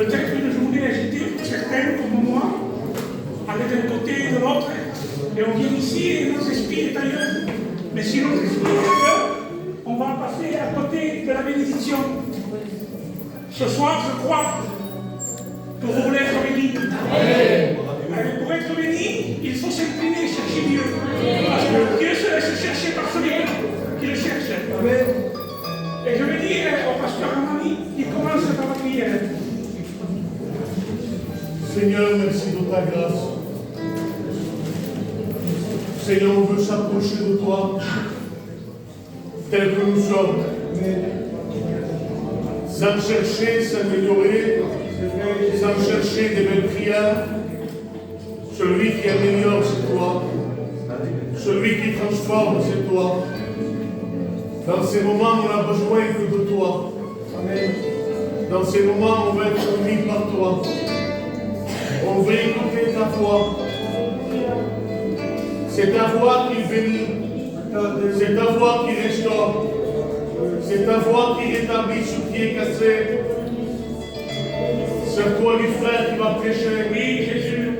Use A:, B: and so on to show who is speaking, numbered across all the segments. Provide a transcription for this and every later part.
A: Peut-être une journée agitée pour certains comme moi, aller d'un côté et de l'autre, et on vient ici et notre esprit est ailleurs. Mais si notre esprit est ailleurs, on va passer à côté de la bénédiction. Ce soir, je crois que vous voulez être bénis. Allez, pour être béni, il faut s'incliner, chercher Dieu. Parce que Dieu se laisse chercher par celui qui le cherche. Et je vais dire au pasteur Amani, qui commence par la prière.
B: Seigneur, merci de ta grâce. Seigneur, on veut s'approcher de toi, tel que nous sommes, sans chercher, s'améliorer, sans chercher des belles prières. Celui qui améliore, c'est toi. Celui qui transforme, c'est toi. Dans ces moments, on n'a besoin que de toi. Dans ces moments, on va être unis par toi. On veut écouter ta voix. C'est ta voix qui bénit. C'est ta voix qui restaure. C'est ta voix qui rétablit ce qui est cassé. C'est toi, les frères, qui va prêcher.
A: Oui, Jésus.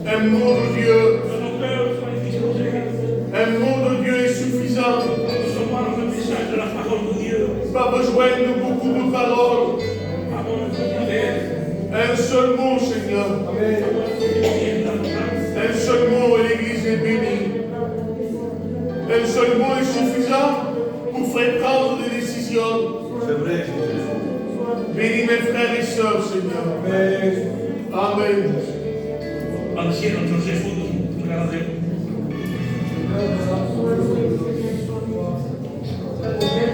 B: Un mot de Dieu.
A: Que nos cœurs soient disposés.
B: Un mot de Dieu est suffisant.
A: Recevoir le message de la parole de Dieu.
B: Pas besoin de beaucoup de paroles.
A: Parole de Dieu.
B: Un seul mot, Seigneur. Un seul mot et l'Église est bénie. Un seul mot est suffisant pour faire prendre des décisions.
C: C'est vrai, Jésus.
B: Bénis mes frères et sœurs, Seigneur. Amen.
A: Ancien Joseph, regardez.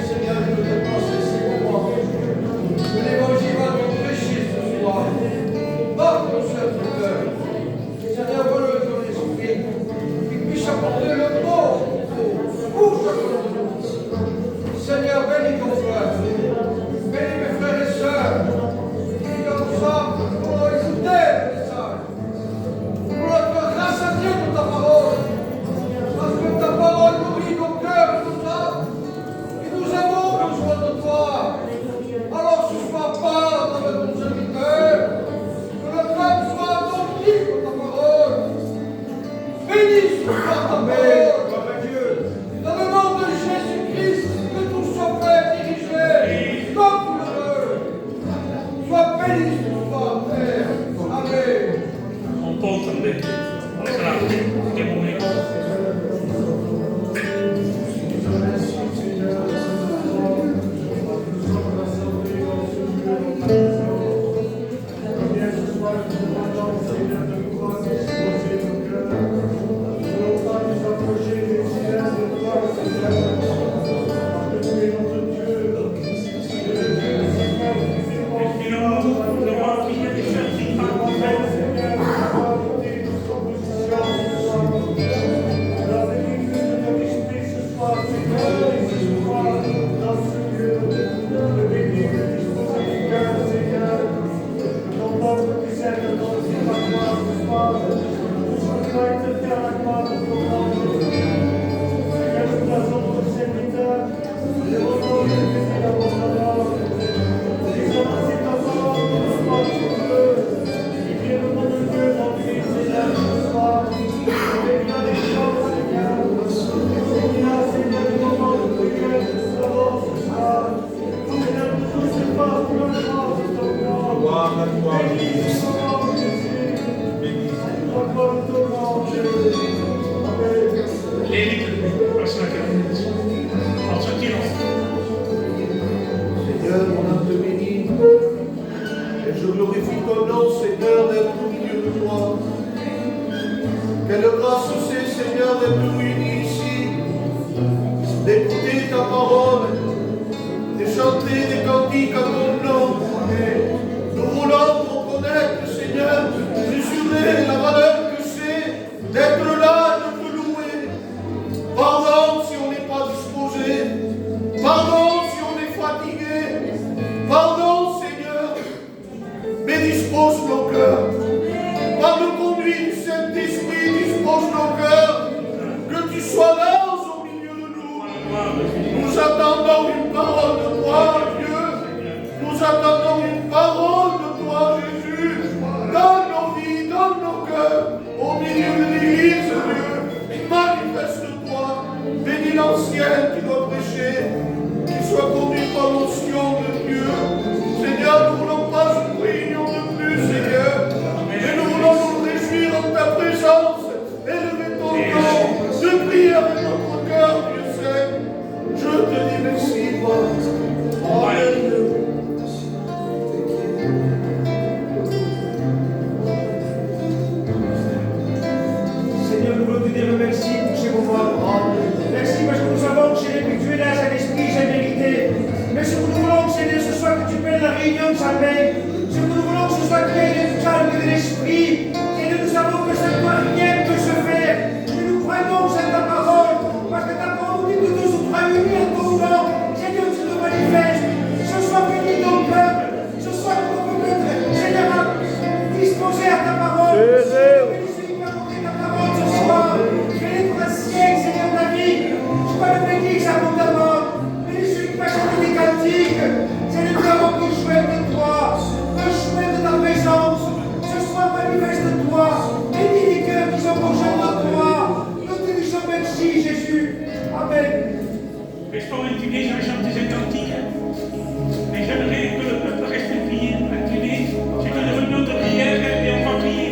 D: Seigneur, je veux te passer ces moments. Que l'évangile va nous prêcher ce soir. Marque mon serviteur. Seigneur, relève ton esprit. Qu'il puisse apporter le mot pour chacun de nous. Seigneur, bénis ton frère. Bénis mes frères et sœurs. Qui ensemble pour écouter le message. Pour être grâce à Dieu pour ta parole. Parce que ta parole nourrit nos cœurs, nos âmes. Et nous avons besoin de toi. Alors ce soir, parle à travers ton serviteur. Que le peuple soit attentif à ta parole. Bénis ce soir ta parole. Dans le nom de Jésus-Christ, que tout soit fait, dirigé, comme tu le veux. Sois béni ce soir, Père. Amen.
A: On peut tomber. On sera témoigné.
C: Seigneur, mon âme te bénit. Et je glorifie ton nom, Seigneur, d'être au milieu de toi. Quelle grâce c'est, Seigneur, d'être réunis ici, d'écouter ta parole, de chanter des cantiques à ton nom. Nous voulons pour connaître, Seigneur, mesurer la valeur que c'est d'être là, de te louer. Pardon si on n'est pas disposé. Pardon si on est fatigué. Pardon, Seigneur. Mais dispose nos cœurs. Par le conduit du Saint-Esprit, dispose nos cœurs. Que tu sois là au milieu de nous. Nous attendons une parole de toi, Dieu. Nous attendons une parole de toi, Jésus.
D: Ce que nous voulons que ce soit créé de calme de l'esprit. Et nous savons que ça ne doit rien que se faire. Et nous croyons cette ta parole. Parce que ta parole dit que deux ou trois unis en ton nom. Seigneur, tu te manifestes. Ce soit béni ton peuple. Ce soit ton peuple. Seigneur, disposé à ta parole. Béni celui qui va porter ta parole ce soir. Béni pour un siècle, Seigneur David. Je vois le bénisse abondamment. Béni celui qui va chanter des cantiques. Seigneur, nous avons besoin de toi. Besoin de ta présence. Ce soir, manifeste-toi. Bénis les cœurs qui sont besoin de toi. Nous te disons merci, Jésus. Amen.
A: Restons inclinés, je vais chanter cette cantique. Mais j'aimerais que le peuple reste incliné. C'est une réunion de prière et on va prier.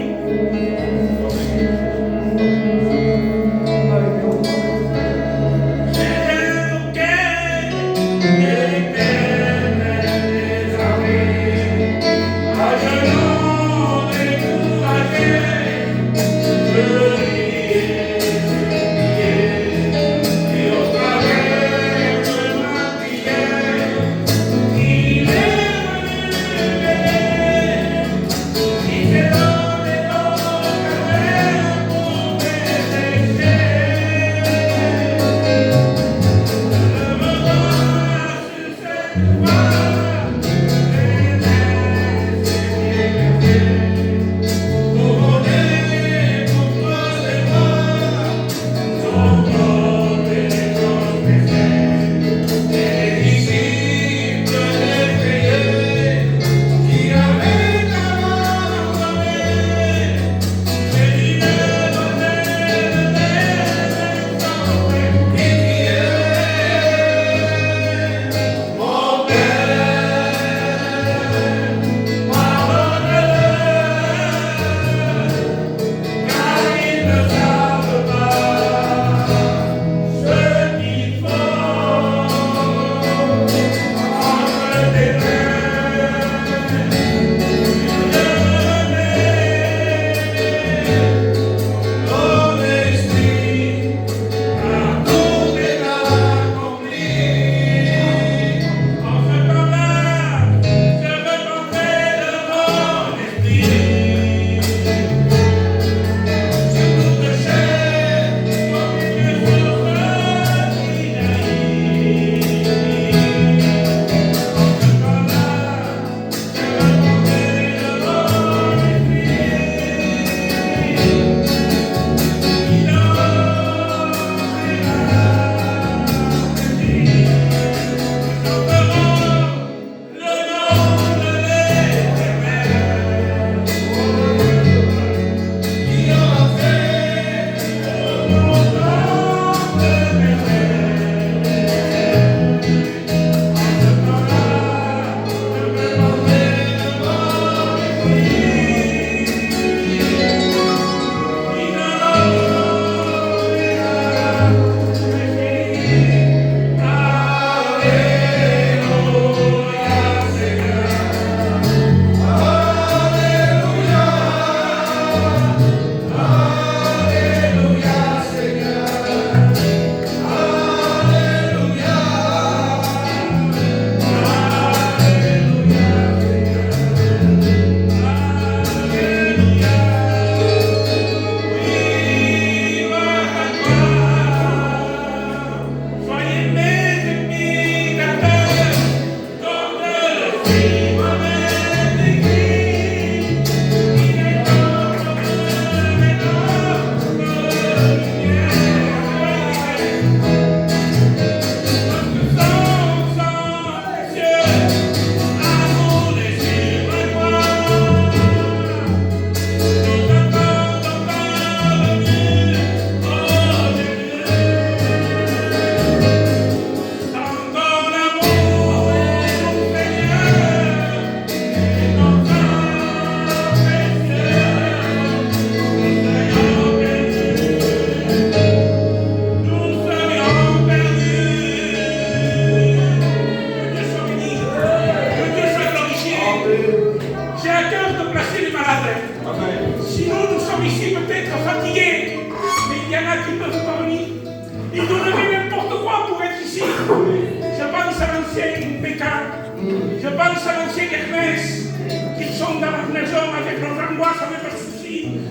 A: Je pense à l'ancien Hermès.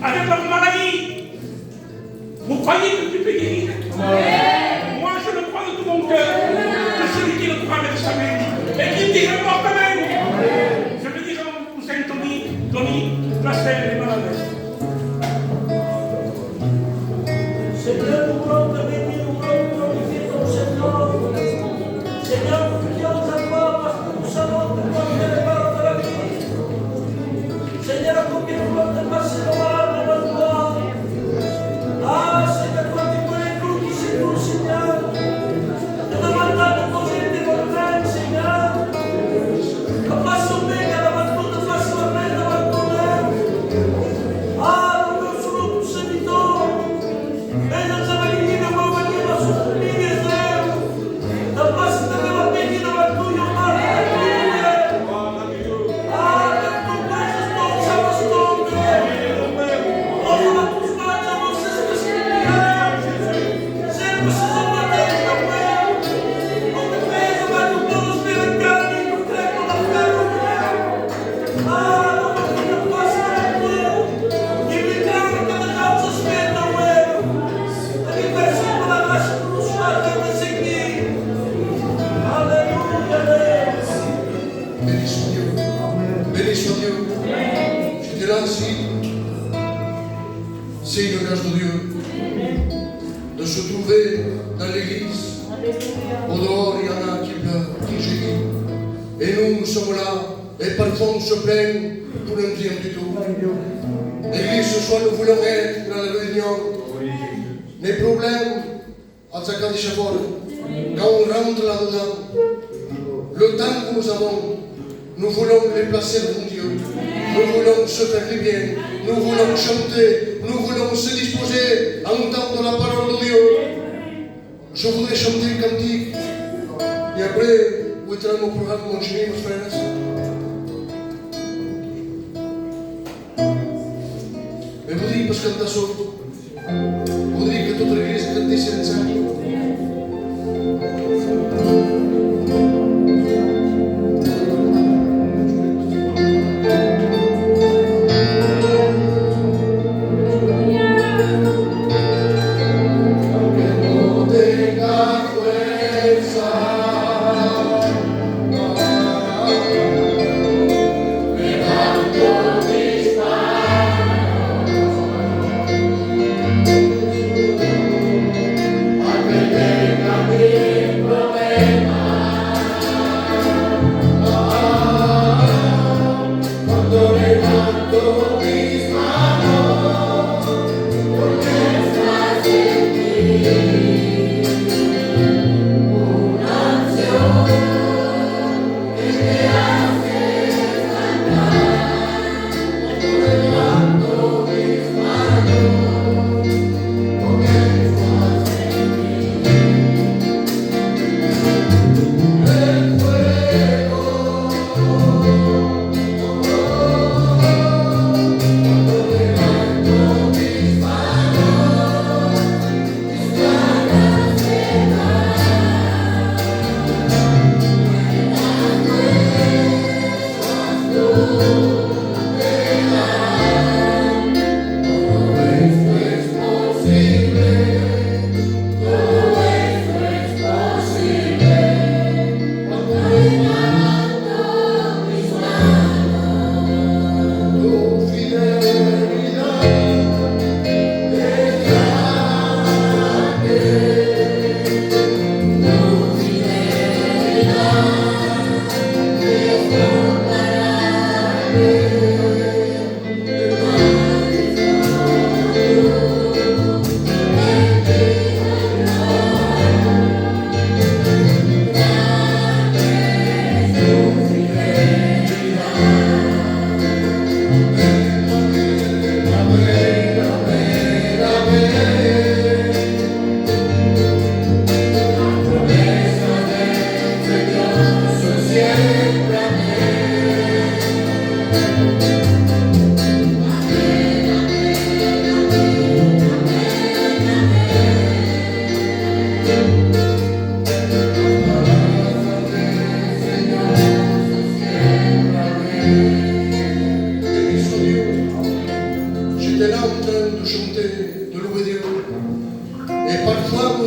A: avec leur maladie. Vous croyez que tu peux guérir? Moi, je le crois de tout mon cœur. Que celui qui le croit avec sa main et qui dit je porte même. Je veux dire au Saint-Tony, placez les malades.
E: Seigneur, nous voulons te bénir, nous voulons glorifier ton Seigneur. Seigneur, nous prions à toi parce que nous savons que toi tu es le parent de la vie. Seigneur, combien nous voulons te passer l'oral devant toi. Ah, Seigneur, toi tu connais tout qui c'est tout, Seigneur. Nous demandons de poser tes bonnes mains, Seigneur. Papa sauvé, car avant tout de face la main devant ton œuvre. Ah, nous solo tout ce bidon. Mais non siamo lì da bambino su Miguel. Da passo da mia bambina va tu io male. Ah, per tu questo sto siamo stonde. Oh, ma tu facciamo se si sempre si sono detto da me. Non ti vedo ma tu non spiegami, non credo la ferro. Ah, non mi passa tu. Io mi credo che la causa aspetta me.
F: Béni soit Dieu. Béni soit Dieu. J'étais là aussi. C'est une grâce de Dieu de se trouver dans l'église. Au dehors, il y en a qui pleurent, qui gémissent. Et nous sommes là. Et parfois, on se plaint pour ne rien du tout. L'église, ce soir, nous voulons être dans la réunion. Les problèmes, à Tsaka Dichabor, quand on rentre là-dedans, le temps que nous avons, nous voulons les placer devant Dieu. Nous voulons se faire du bien. Nous voulons chanter. Nous voulons se disposer à entendre la parole de Dieu. Je voudrais chanter un cantique. Et après, vous êtes dans mon programme, mon chéri, mes frères et sœurs. Mais vous dites, parce que t'as sauvé. Vous dites que toute l'église est senza.
C: Alleluia.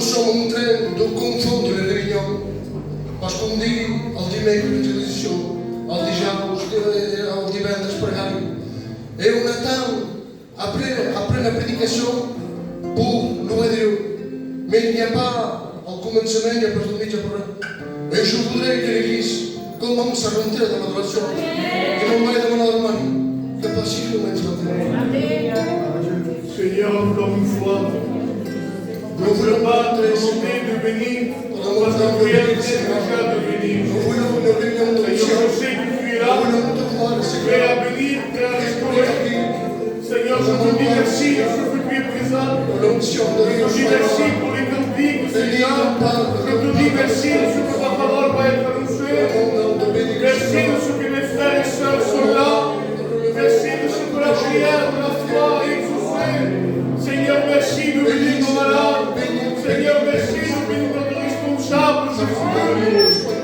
F: sommes en train de confondre les réunions. Parce qu'on dit al dimecres de télévision, al dijous, al divendres pregàvem. Et on attend après la prédication pour louer Dieu. Mais il n'y a pas, au commencement, il n'y a pas de métier pour eux. Et je voudrais que l'Église commence à rentrer dans l'adoration. Et on va demander à l'Allemagne que parce qu'il commence à rentrer.
B: Seigneur, encore une fois, nous ne voulons pas te demander de venir parce que tu es déjà de venir.
F: Nous voulons une réunion de
B: Seigneur, je sais que tu es là,
F: Nous voulons te voir,
B: tu es
F: Seigneur.
B: à venir, tu es à restaurer. Seigneur, je te dis merci parce que tu es présent.
F: L'onction de
B: Je
F: Dieu
B: te dis merci pour les cantiques, Seigneur. Je te dis merci de ce que ta parole va être annoncée. Merci de ce que mes frères et sœurs sont là. Merci de ce que la prière de la foi est exaucée. Seigneur, merci de bénir nos malades. Seigneur, merci de bénir notre responsable.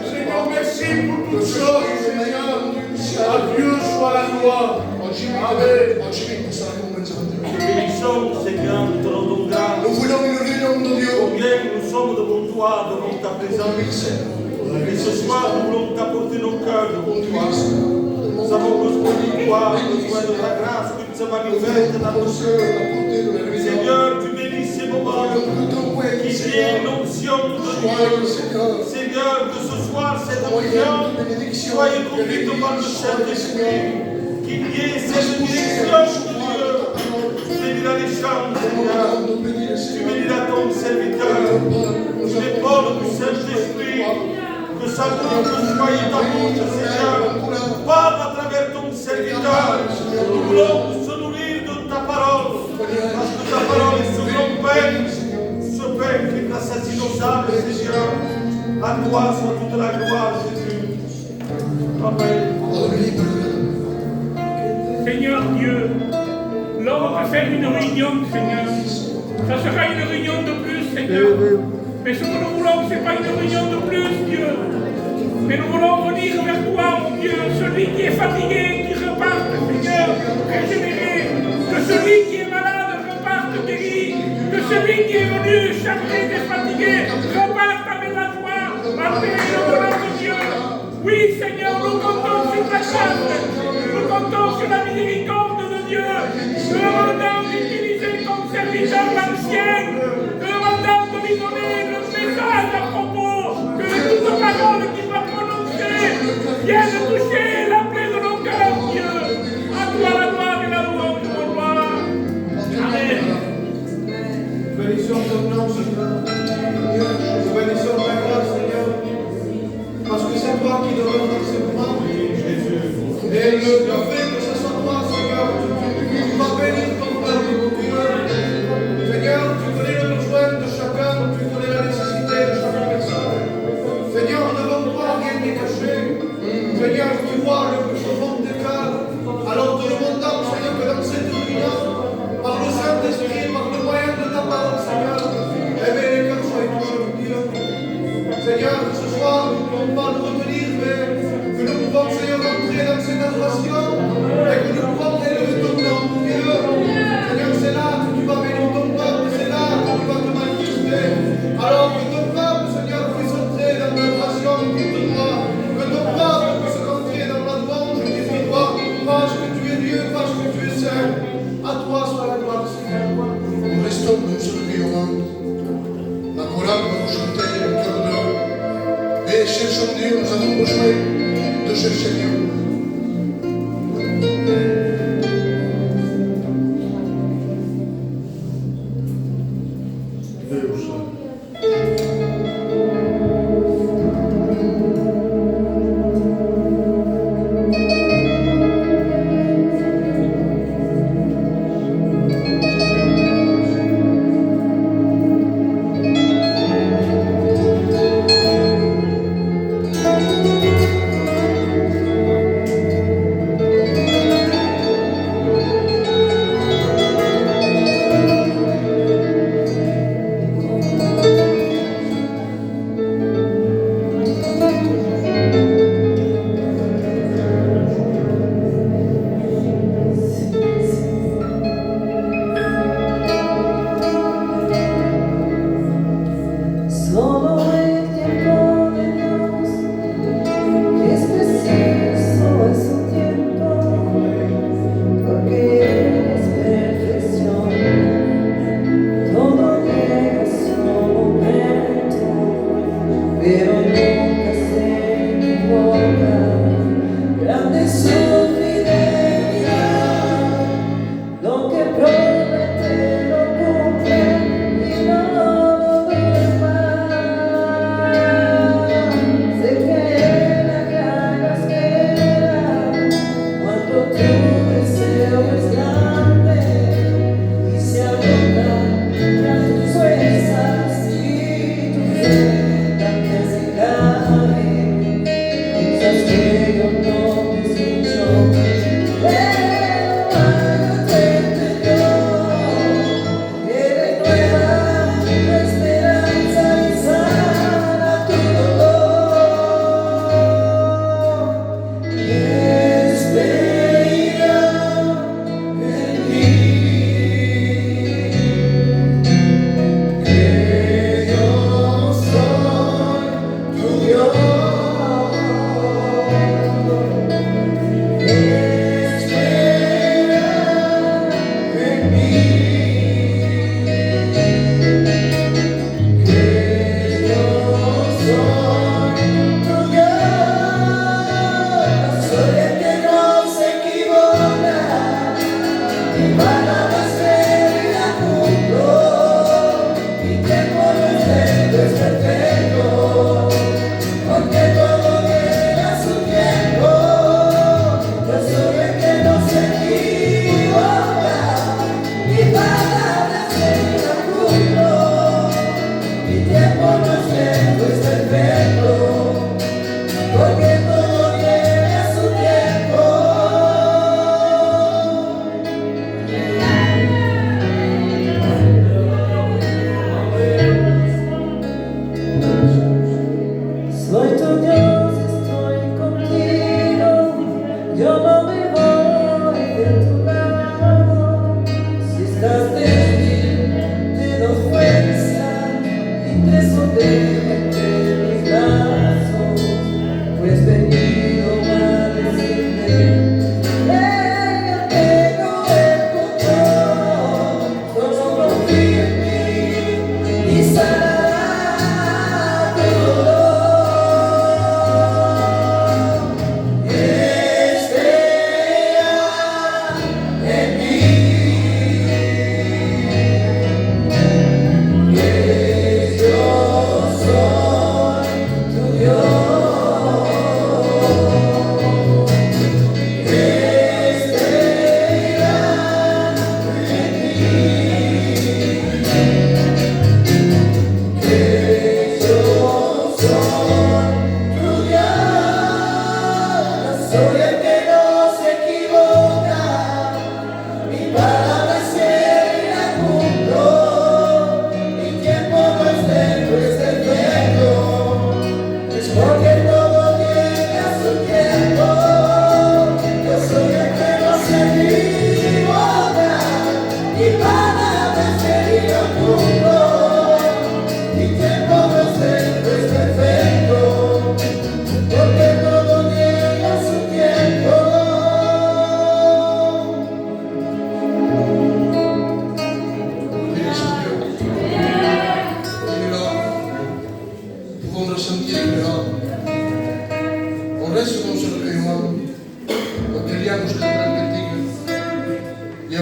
B: Seigneur, merci pour toutes choses, Seigneur. À Dieu soit la gloire. Amen.
E: Te bénissons, Seigneur, nous te rendons grâce.
F: Nous voulons une réunion de Dieu.
E: Combien nous sommes devant toi, devant ta présence. Et ce soir, nous voulons t'apporter nos cœurs devant toi. Nous avons besoin de toi, besoin de ta grâce, que tu se manifestes dans nos cœurs. Seigneur, tu bénis ces moments, qu'il y ait l'onction de Dieu. Seigneur, que ce soir, cette onction soit conduite par le Saint-Esprit. Qu'il y ait cette direction de Dieu. Tu béniras les chants, Seigneur. Tu béniras ton serviteur. Tu l'épaules du Saint-Esprit. Que sa bouche soit ta bouche, Seigneur. Parle à travers ton serviteur. Nous voulons se nourrir de ta parole. Parce que ta parole est ce grand pain. Ce pain qui rassasie nos âmes, Seigneur. À toi soit toute la gloire, Jésus. Amen.
A: Seigneur Dieu, là on peut faire une réunion, Seigneur. Ça sera une réunion de plus, Seigneur. Mais ce que nous voulons, ce n'est pas une réunion de plus, Dieu. Mais nous voulons venir vers toi, mon Dieu, celui qui est fatigué, qui reparte, Seigneur, régénéré. Que celui qui est malade reparte guéri. Que celui qui est venu chargé et fatigué reparte avec la joie, la paix et le bonheur de Dieu. Oui, Seigneur, nous comptons sur ta grâce. Nous comptons sur la miséricorde de Dieu. Nous demandons d'utiliser ton serviteur l'ancien. Nous demandons de lui donner le message à propos. Que toute parole qu'il va prononcer vienne toucher la plaie de nos cœurs, Dieu. À toi la gloire et la louange, mon roi. Amen.
C: Bénissons ton nom, Seigneur. Nous bénissons ta grâce, Seigneur. Parce que c'est toi qui donnes dans ces moments. Et le fait que ce soit toi, Seigneur, tu vas bénir ton peuple, mon Dieu. Seigneur, tu connais le besoin de chacun, tu connais la nécessité de chaque personne. Seigneur, devant toi, rien n'est caché. Seigneur, tu vois le plus profond des cœurs. Alors te demandons, Seigneur, que dans cette réunion, par le Saint-Esprit, par le moyen de ta parole, Seigneur, eh bien, les cœurs soient touchés, mon Dieu. Seigneur, que ce soir, nous ne pouvons pas nous retenir, mais que nous pouvons, Seigneur, entrer dans cette adoration et que nous pouvons élever ton nom, mon Dieu. Seigneur, c'est là que tu vas bénir ton peuple, c'est là que tu vas te manifester. Alors que ton peuple, Seigneur, puisse entrer dans l'adoration qui te doit, que ton peuple puisse entrer dans la louange qui te doit, parce que tu es Dieu, parce que tu es Saint. À toi soit la gloire, Seigneur.
F: Nous restons dans ce vivant. La chorale va nous chanter le cœur d'eux. Et cherchons Dieu, nous avons besoin de chercher Dieu.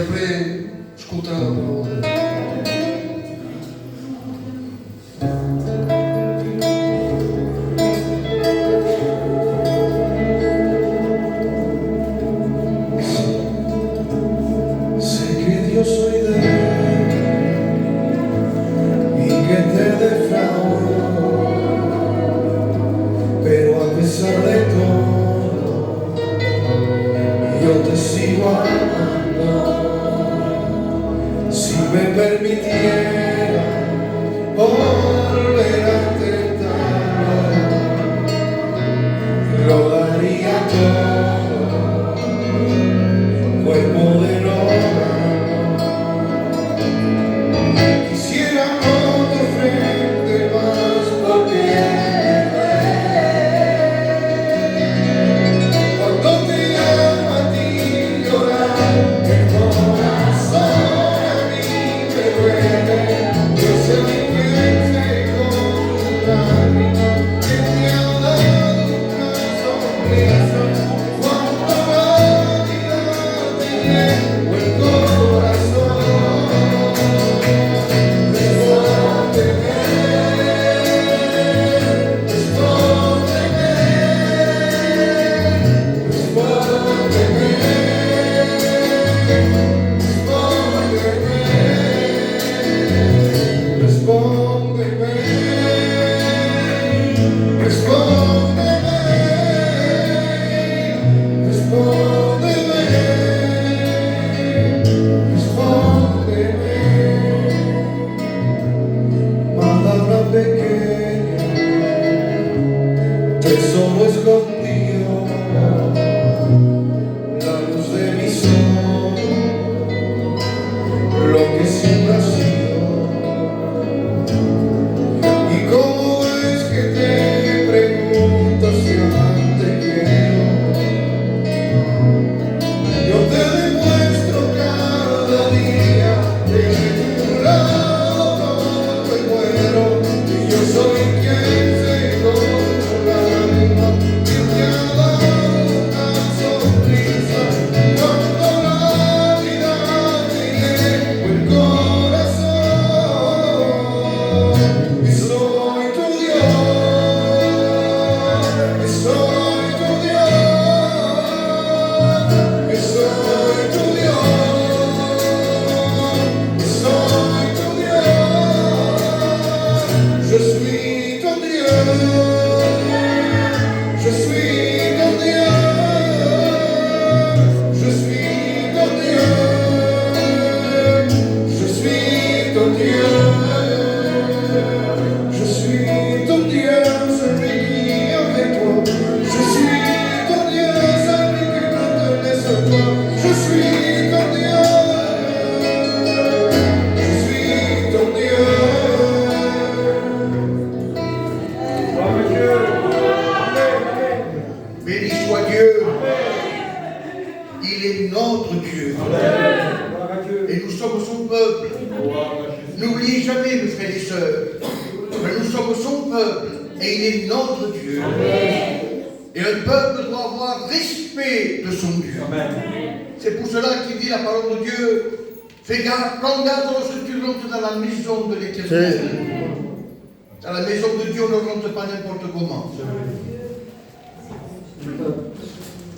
F: sempre ascolta la parola.
C: Sé que Dios soy débil y que te defraudo, pero a pesar de todo, yo te sigo amando. Si me permitiera volver a intentarlo, lo daría todo, cuerpo de quisiera no te ofende más porque cuando te llamo a ti llorar, el corazón a mí me duele. Yo soy quien te controla, que te ha dado una sonrisa cuando la vida te llevo el corazón. Tesoro escondido, la luz de mis ojos, lo que siempre ha sido. Y cómo es que te preguntas si aún te quiero. Yo te demuestro cada día de tu lado como me muero, y yo soy quien se controla.
G: Béni soit Dieu. Il est notre Dieu. Et nous sommes son peuple. N'oubliez jamais, mes frères et sœurs, que nous sommes son peuple et il est notre Dieu. Et un peuple doit avoir respect de son Dieu. C'est pour cela qu'il dit la parole de Dieu. Fais garde, prends garde lorsque tu rentres dans la maison de l'Éternel. Dans la maison de Dieu, on ne rentre pas n'importe comment.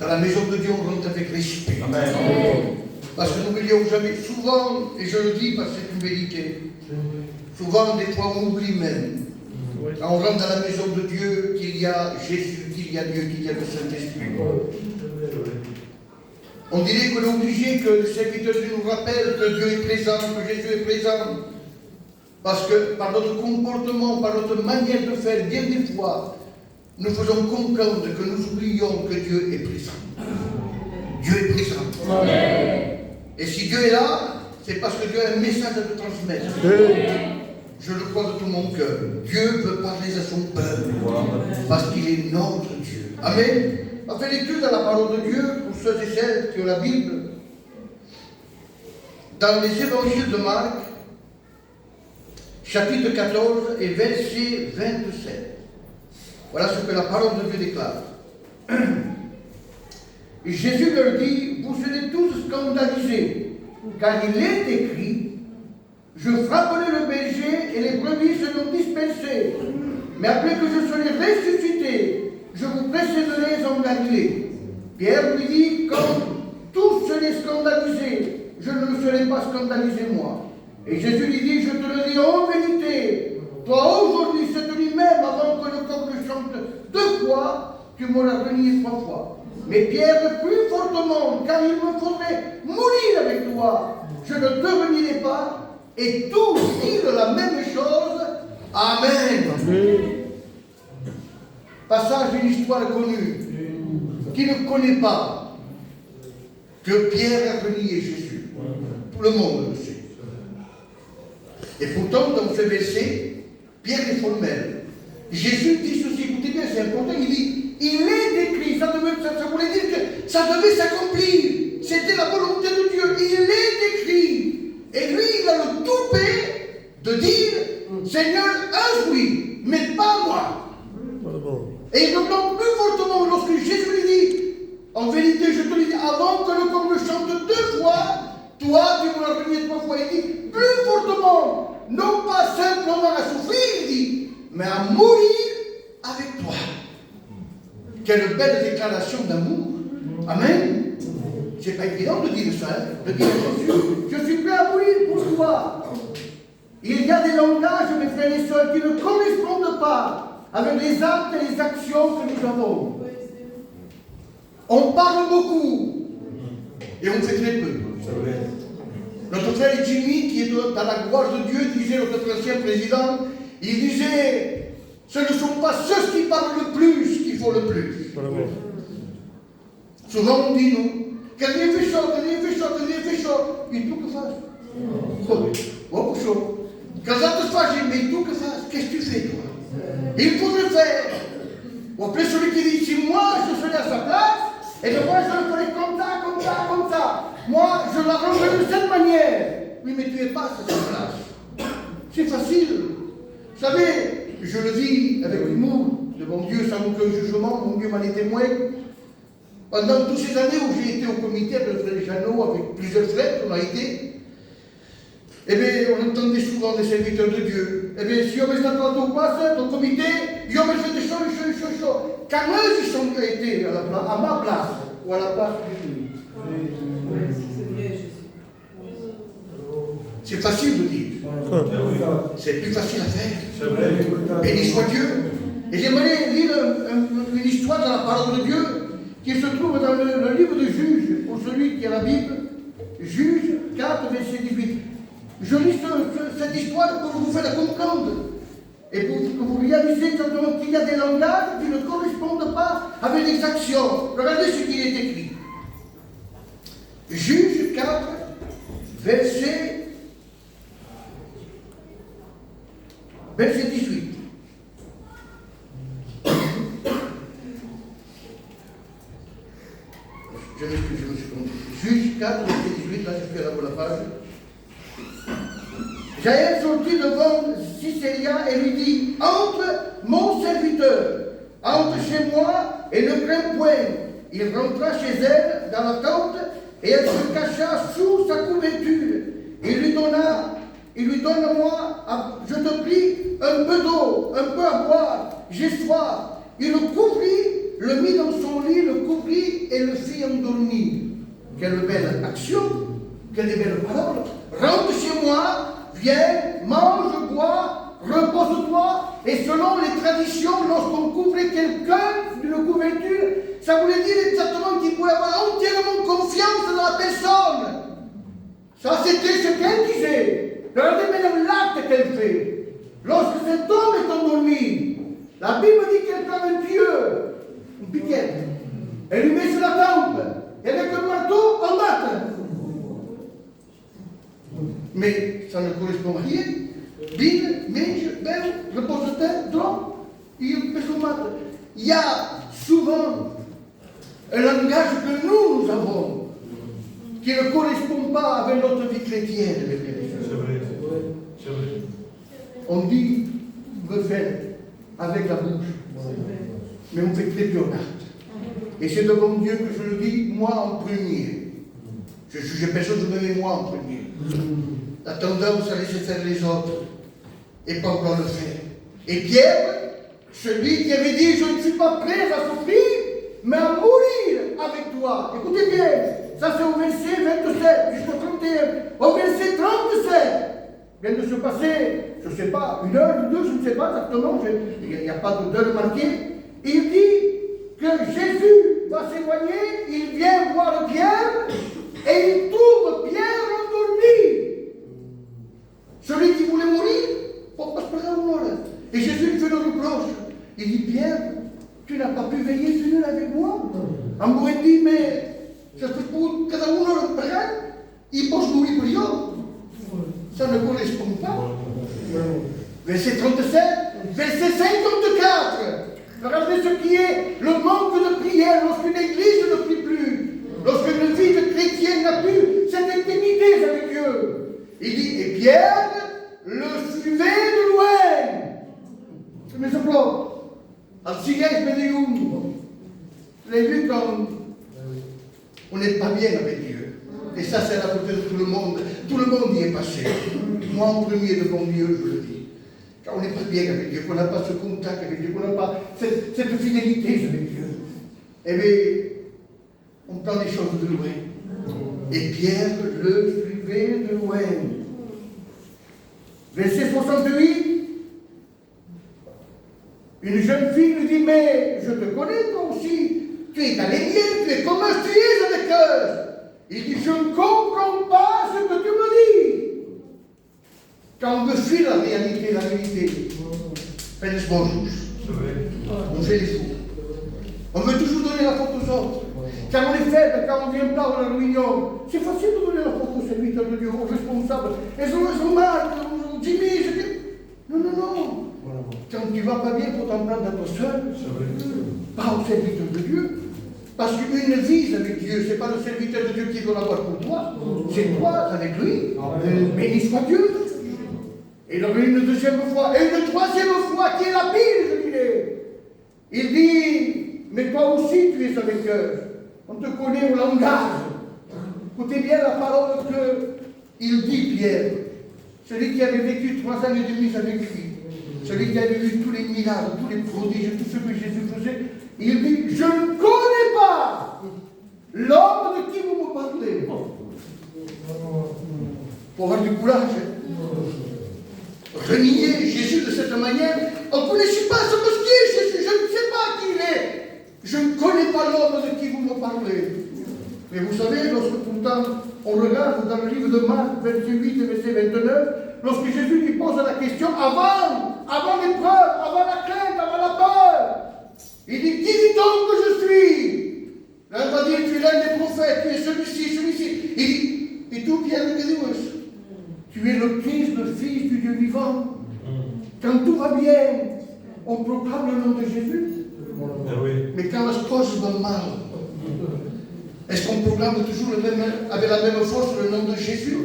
G: Dans la maison de Dieu, on rentre avec respect. Amen. Parce que n'oublions jamais, souvent, et je le dis parce que c'est une vérité, souvent, des fois, on oublie même, quand on rentre dans la maison de Dieu, qu'il y a Jésus, qu'il y a Dieu, qu'il y a le Saint-Esprit. On dirait qu'on est obligé que le serviteur de Dieu nous rappelle que Dieu est présent, que Jésus est présent. Parce que par notre comportement, par notre manière de faire, bien des fois, nous faisons comprendre que nous oublions que Dieu est présent. Dieu est présent. Amen. Et si Dieu est là, c'est parce que Dieu a un message à nous transmettre. Je le crois de tout mon cœur. Dieu veut parler à son peuple. Parce qu'il est notre Dieu. Amen. On fait lecture dans la parole de Dieu pour ceux et celles qui ont la Bible. Dans les évangiles de Marc, chapitre 14 et verset 27. Voilà ce que la parole de Dieu déclare. Et Jésus leur dit, vous serez tous scandalisés car il est écrit, je frapperai le berger et les brebis seront dispersées. Mais après que je serai ressuscité, je vous précéderai en Galilée. Pierre lui dit, quand tous seraient scandalisés, je ne me serai pas scandalisé moi. Et Jésus lui dit, je te le dis en vérité, toi aujourd'hui, cette nuit même, avant que le coq ne chante 2 fois, tu m'auras renié 3 fois. Mais Pierre, plus fortement, car il me faudrait mourir avec toi, je ne te renierai pas. Et tous dirent la même chose. Amen. Passage d'une histoire connue. Qui ne connaît pas que Pierre a renié Jésus? Tout le monde le sait. Et pourtant, dans ce verset, Pierre est formel. Jésus dit ceci, écoutez bien, c'est important, il dit, il est décrit, ça voulait dire que ça devait s'accomplir. C'était la volonté de Dieu, il est décrit. Et lui, il a le toupet de dire, Seigneur, instruis, mais pas moi. Et il reprend plus fortement lorsque Jésus lui dit, en vérité, je te le dis, avant que le corps me chante 2 fois, toi, tu me l'as renié 3 fois. Il dit, plus fortement, non pas simplement à souffrir, il dit, mais à mourir avec toi. Quelle belle déclaration d'amour. Amen. C'est pas évident de dire ça, de dire je suis prêt à mourir pour toi. Il y a des langages, mes frères et sœurs, qui ne correspondent pas avec les actes et les actions que nous avons. On parle beaucoup et on fait très peu. Notre frère Jimmy, qui est dans la gloire de Dieu, disait, notre ancien président, il disait, ce ne sont pas ceux qui parlent le plus qui font le plus. Souvent on dit, nous, quand il fait chaud, quand il fait chaud, quand il fait chaud, il tout que fasse. Beaucoup chaud. Quand ça te fâche, mais tout que fasse, qu'est-ce que tu fais, toi? Il faut le faire. Ou après celui qui dit, si moi je serais à sa place, et bien moi je le ferais comme ça, comme ça, comme ça. Moi je l'arrangerais de cette manière. Oui, mais tu n'es pas à sa place. C'est facile. Vous savez, je le vis avec humour, devant Dieu sans aucun jugement, mon Dieu m'en est témoin. Pendant toutes ces années où j'ai été au comité avec le frère Jeannot, avec plusieurs frères qu'on a été, eh bien, on entendait souvent des serviteurs de Dieu. Eh bien, si on met ça au place, au comité, ils ont fait des choses. Quand eux, ils sont été à ma place, ou à la place de Jésus. C'est facile de dire. C'est plus facile à faire. Béni soit Dieu. Et j'aimerais lire une histoire dans la parole de Dieu qui se trouve dans le livre de Juges, pour celui qui a la Bible. Juges 4, verset 18. Je lis cette histoire pour vous faire comprendre et pour que vous réalisez qu'il y a des langages qui ne correspondent pas avec les actions. Regardez ce qui est écrit. Juges 4, verset 18. Je me suis trompé. Juges 4, verset 18, là je fais la page. Jaël sortit devant Siséria et lui dit, entre mon serviteur, entre chez moi et ne crains point. Il rentra chez elle dans la tente et elle se cacha sous sa couverture. Il lui donne à moi, je te prie, un peu d'eau, un peu à boire, j'ai soif. Il le couvrit, le mit dans son lit, le couvrit et le fit endormir. Quelle belle action, quelle belle parole. Rentre chez moi, viens, mange, bois, repose-toi. Et selon les traditions, lorsqu'on couvrait quelqu'un d'une couverture, ça voulait dire exactement qu'il pouvait avoir entièrement confiance dans la personne. Ça, c'était ce qu'elle disait. Regardez maintenant l'acte qu'elle fait. Lorsque cet homme est endormi, la Bible dit qu'elle prend un pieu, une piquette, elle lui met sur la tempe, et avec le marteau, on batte. Mais ça ne correspond à rien. Bine, mange, belle, repose-toi, dors, il peut se battre. Il y a souvent un langage que nous avons qui ne correspond pas avec notre vie chrétienne. C'est vrai. On dit me faire avec la bouche, mais on fait très peu en acte. Et c'est devant Dieu que je le dis, moi en premier. Je juge personne, je me mets moi en premier. La tendance à laisser faire les autres et pas vouloir le faire. Et Pierre, celui qui avait dit, je ne suis pas prêt à souffrir, mais à mourir avec toi. Écoutez bien, ça c'est au verset 27 jusqu'au 31. Au verset 37, vient de se passer, je ne sais pas, 1 heure ou 2, je ne sais pas exactement, il n'y a pas d'heure marquée. Il dit que Jésus va s'éloigner, il vient voir Pierre et il trouve Pierre endormi. Celui qui voulait mourir, pour pas se prendre mort. Et Jésus lui fait le reproche. Il dit, Pierre, tu n'as pas pu veiller Seigneur avec moi. On m'aurait dit, mais ça se peut cada uno le prend, il peut mourir pour eux. Ça ne correspond pas. Verset 37, verset 54. Regardez ce qui est le manque de prière lorsqu'une église ne prie plus, lorsqu'une vie de chrétien n'a plus cette intimité avec Dieu. Il dit, et Pierre le suivait de loin. C'est mes applauds. Al sigue Medium. Je l'ai vu comme on n'est pas bien avec Dieu. Et ça, c'est la beauté de tout le monde. Tout le monde y est passé. Moi, en premier devant Dieu, je le dis. Car on n'est pas bien avec Dieu, qu'on n'a pas ce contact avec Dieu, qu'on n'a pas cette fidélité avec Dieu. Eh bien, on prend les choses de loin. Et Pierre le suivait de loin. Verset 68. Une jeune fille lui dit, mais je te connais toi aussi. Tu es galiléen, tu es comme tu es avec eux. Il dit, je ne comprends pas ce que tu me dis. Quand on me fuit la réalité, la vérité, laisse-moi juste. On fait les fous. On veut toujours donner la faute aux autres. Quand on est faible, quand on vient pas dans la réunion, c'est facile de donner la faute aux serviteurs de Dieu, aux responsables. Et aux marques, aux Jimmy, non, non, non. Quand tu ne vas pas bien, il faut t'en prendre à toi seul. Pas au serviteur de Dieu. Parce qu'une vie avec Dieu, ce n'est pas le serviteur de Dieu qui doit l'avoir pour toi. C'est toi avec lui. Béni soit Dieu. Et il y avait une deuxième fois, et une troisième fois, qui est la pire, je dirais. Il dit, mais toi aussi tu es avec eux. On te connaît au langage. Écoutez bien la parole qu'il dit, Pierre. Celui qui avait vécu 3 ans et demi avec lui. Celui qui avait vu tous les miracles, tous les prodiges, tout ce que Jésus faisait. Il dit, je ne connais pas l'homme de qui vous me parlez. Pour avoir du courage. Renier Jésus de cette manière, on ne connaissait pas ce qui est Jésus, je ne sais pas qui il est. Je ne connais pas l'homme de qui vous me parlez. Mais vous savez, lorsque pourtant on regarde dans le livre de Marc, verset 8 et verset 29, lorsque Jésus lui pose la question, avant l'épreuve, avant la crainte, avant la peur, il dit, qui dit-on que je suis? Là, il va dire, tu es l'un des prophètes, tu es celui-ci, celui-ci. Il dit, et tout Pierre de Galiléen, tu es le Christ, le Fils du Dieu vivant. Quand tout va bien, on proclame le nom de Jésus. Mais quand la chose va mal, est-ce qu'on proclame toujours avec la même force le nom de Jésus?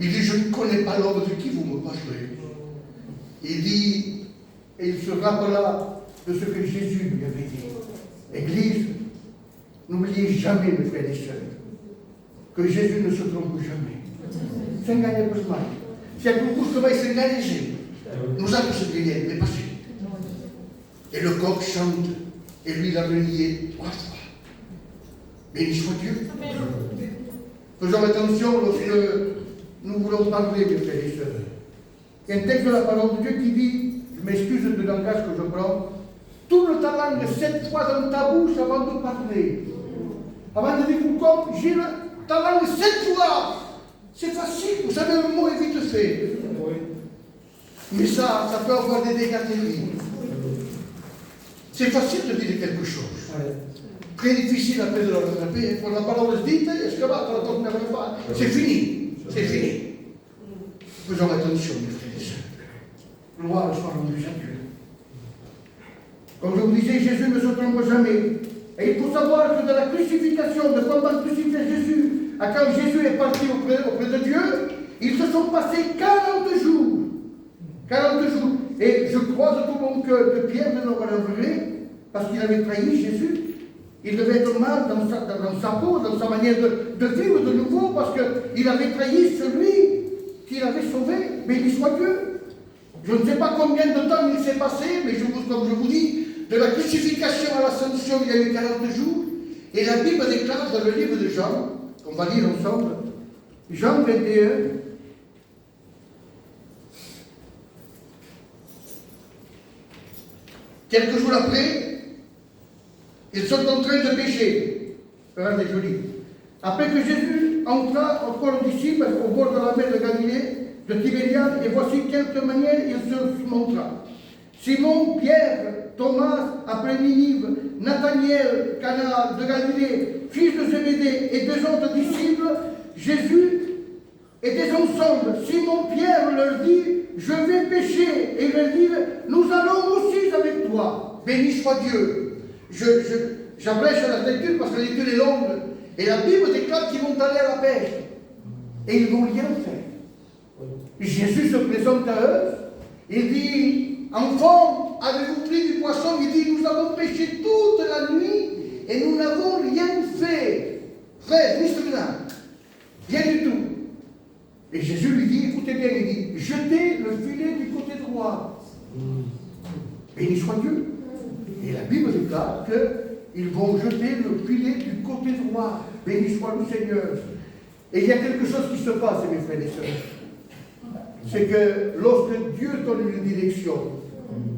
G: Il dit, je ne connais pas l'homme de qui vous me parlez. Il dit, et il se rappela de ce que Jésus lui avait dit. Église, n'oubliez jamais, mes frères et sœurs, que Jésus ne se trompe jamais. C'est un gagnant plus mal. C'est un concours que va s'engager. Nous avons ce billet, mais passé. Et le coq chante, et lui l'a renié 3 fois. Béni soit Dieu. Faisons attention lorsque nous voulons parler, mes frères et sœurs. Il y a un texte de la parole de Dieu qui dit, je m'excuse de langage que je prends, tourne ta langue 7 fois dans ta bouche avant de parler. Avant de dire, comme j'ai ta langue 7 fois. C'est facile, vous savez, le mot est vite fait. Mais ça peut avoir des dégâts terribles. C'est facile de dire quelque chose. Très difficile après de le rattraper. Quand la parole se dit, est-ce que va, pas? C'est fini. C'est fini. Faisons attention, mes frères et sœurs. Gloire soit rendue à Dieu. Comme je vous disais, Jésus ne se trompe jamais. Et il faut savoir que de la crucifixion, de comment crucifier Jésus, à quand Jésus est parti auprès de Dieu, ils se sont passés 40 jours. 40 jours. Et je crois de tout mon cœur que Pierre ne l'aura pas vrai, parce qu'il avait trahi Jésus. Il devait être mal dans sa peau, dans sa manière de vivre de nouveau, parce qu'il avait trahi celui qu'il avait sauvé. Béni soit Dieu. Je ne sais pas combien de temps il s'est passé, mais comme je vous dis, de la crucifixion à l'ascension, il y a eu 40 jours. Et la Bible déclare dans le livre de Jean, qu'on va lire ensemble, Jean 21, quelques jours après, ils sont en train de pécher. Regardez, joli. Après que Jésus entra encore aux disciples au bord de la mer de Galilée, de Tibériade, et voici quelque manière il se montra. Simon, Pierre, Thomas, appelé Ninive, Nathaniel, Cana de Galilée, fils de Zébédée, et deux autres disciples, Jésus étaient ensemble. Simon Pierre leur dit, je vais pêcher. Et ils leur disent, nous allons aussi avec toi. Béni soit Dieu. J'abrège la lecture parce que la lecture est longue. Et la Bible déclare qu'ils vont aller à la pêche. Et ils ne vont rien faire. Jésus se présente à eux. Il dit, enfants, avez-vous pris du poisson? Il dit, nous avons pêché toute la nuit et nous n'avons rien fait. Frère, rien du tout. Et Jésus lui dit, écoutez bien, il dit, jetez le filet du côté droit. Béni soit Dieu. Et la Bible déclare qu'ils vont jeter le filet du côté droit. Béni soit le Seigneur. Et il y a quelque chose qui se passe, mes frères et sœurs. C'est que lorsque Dieu donne une direction,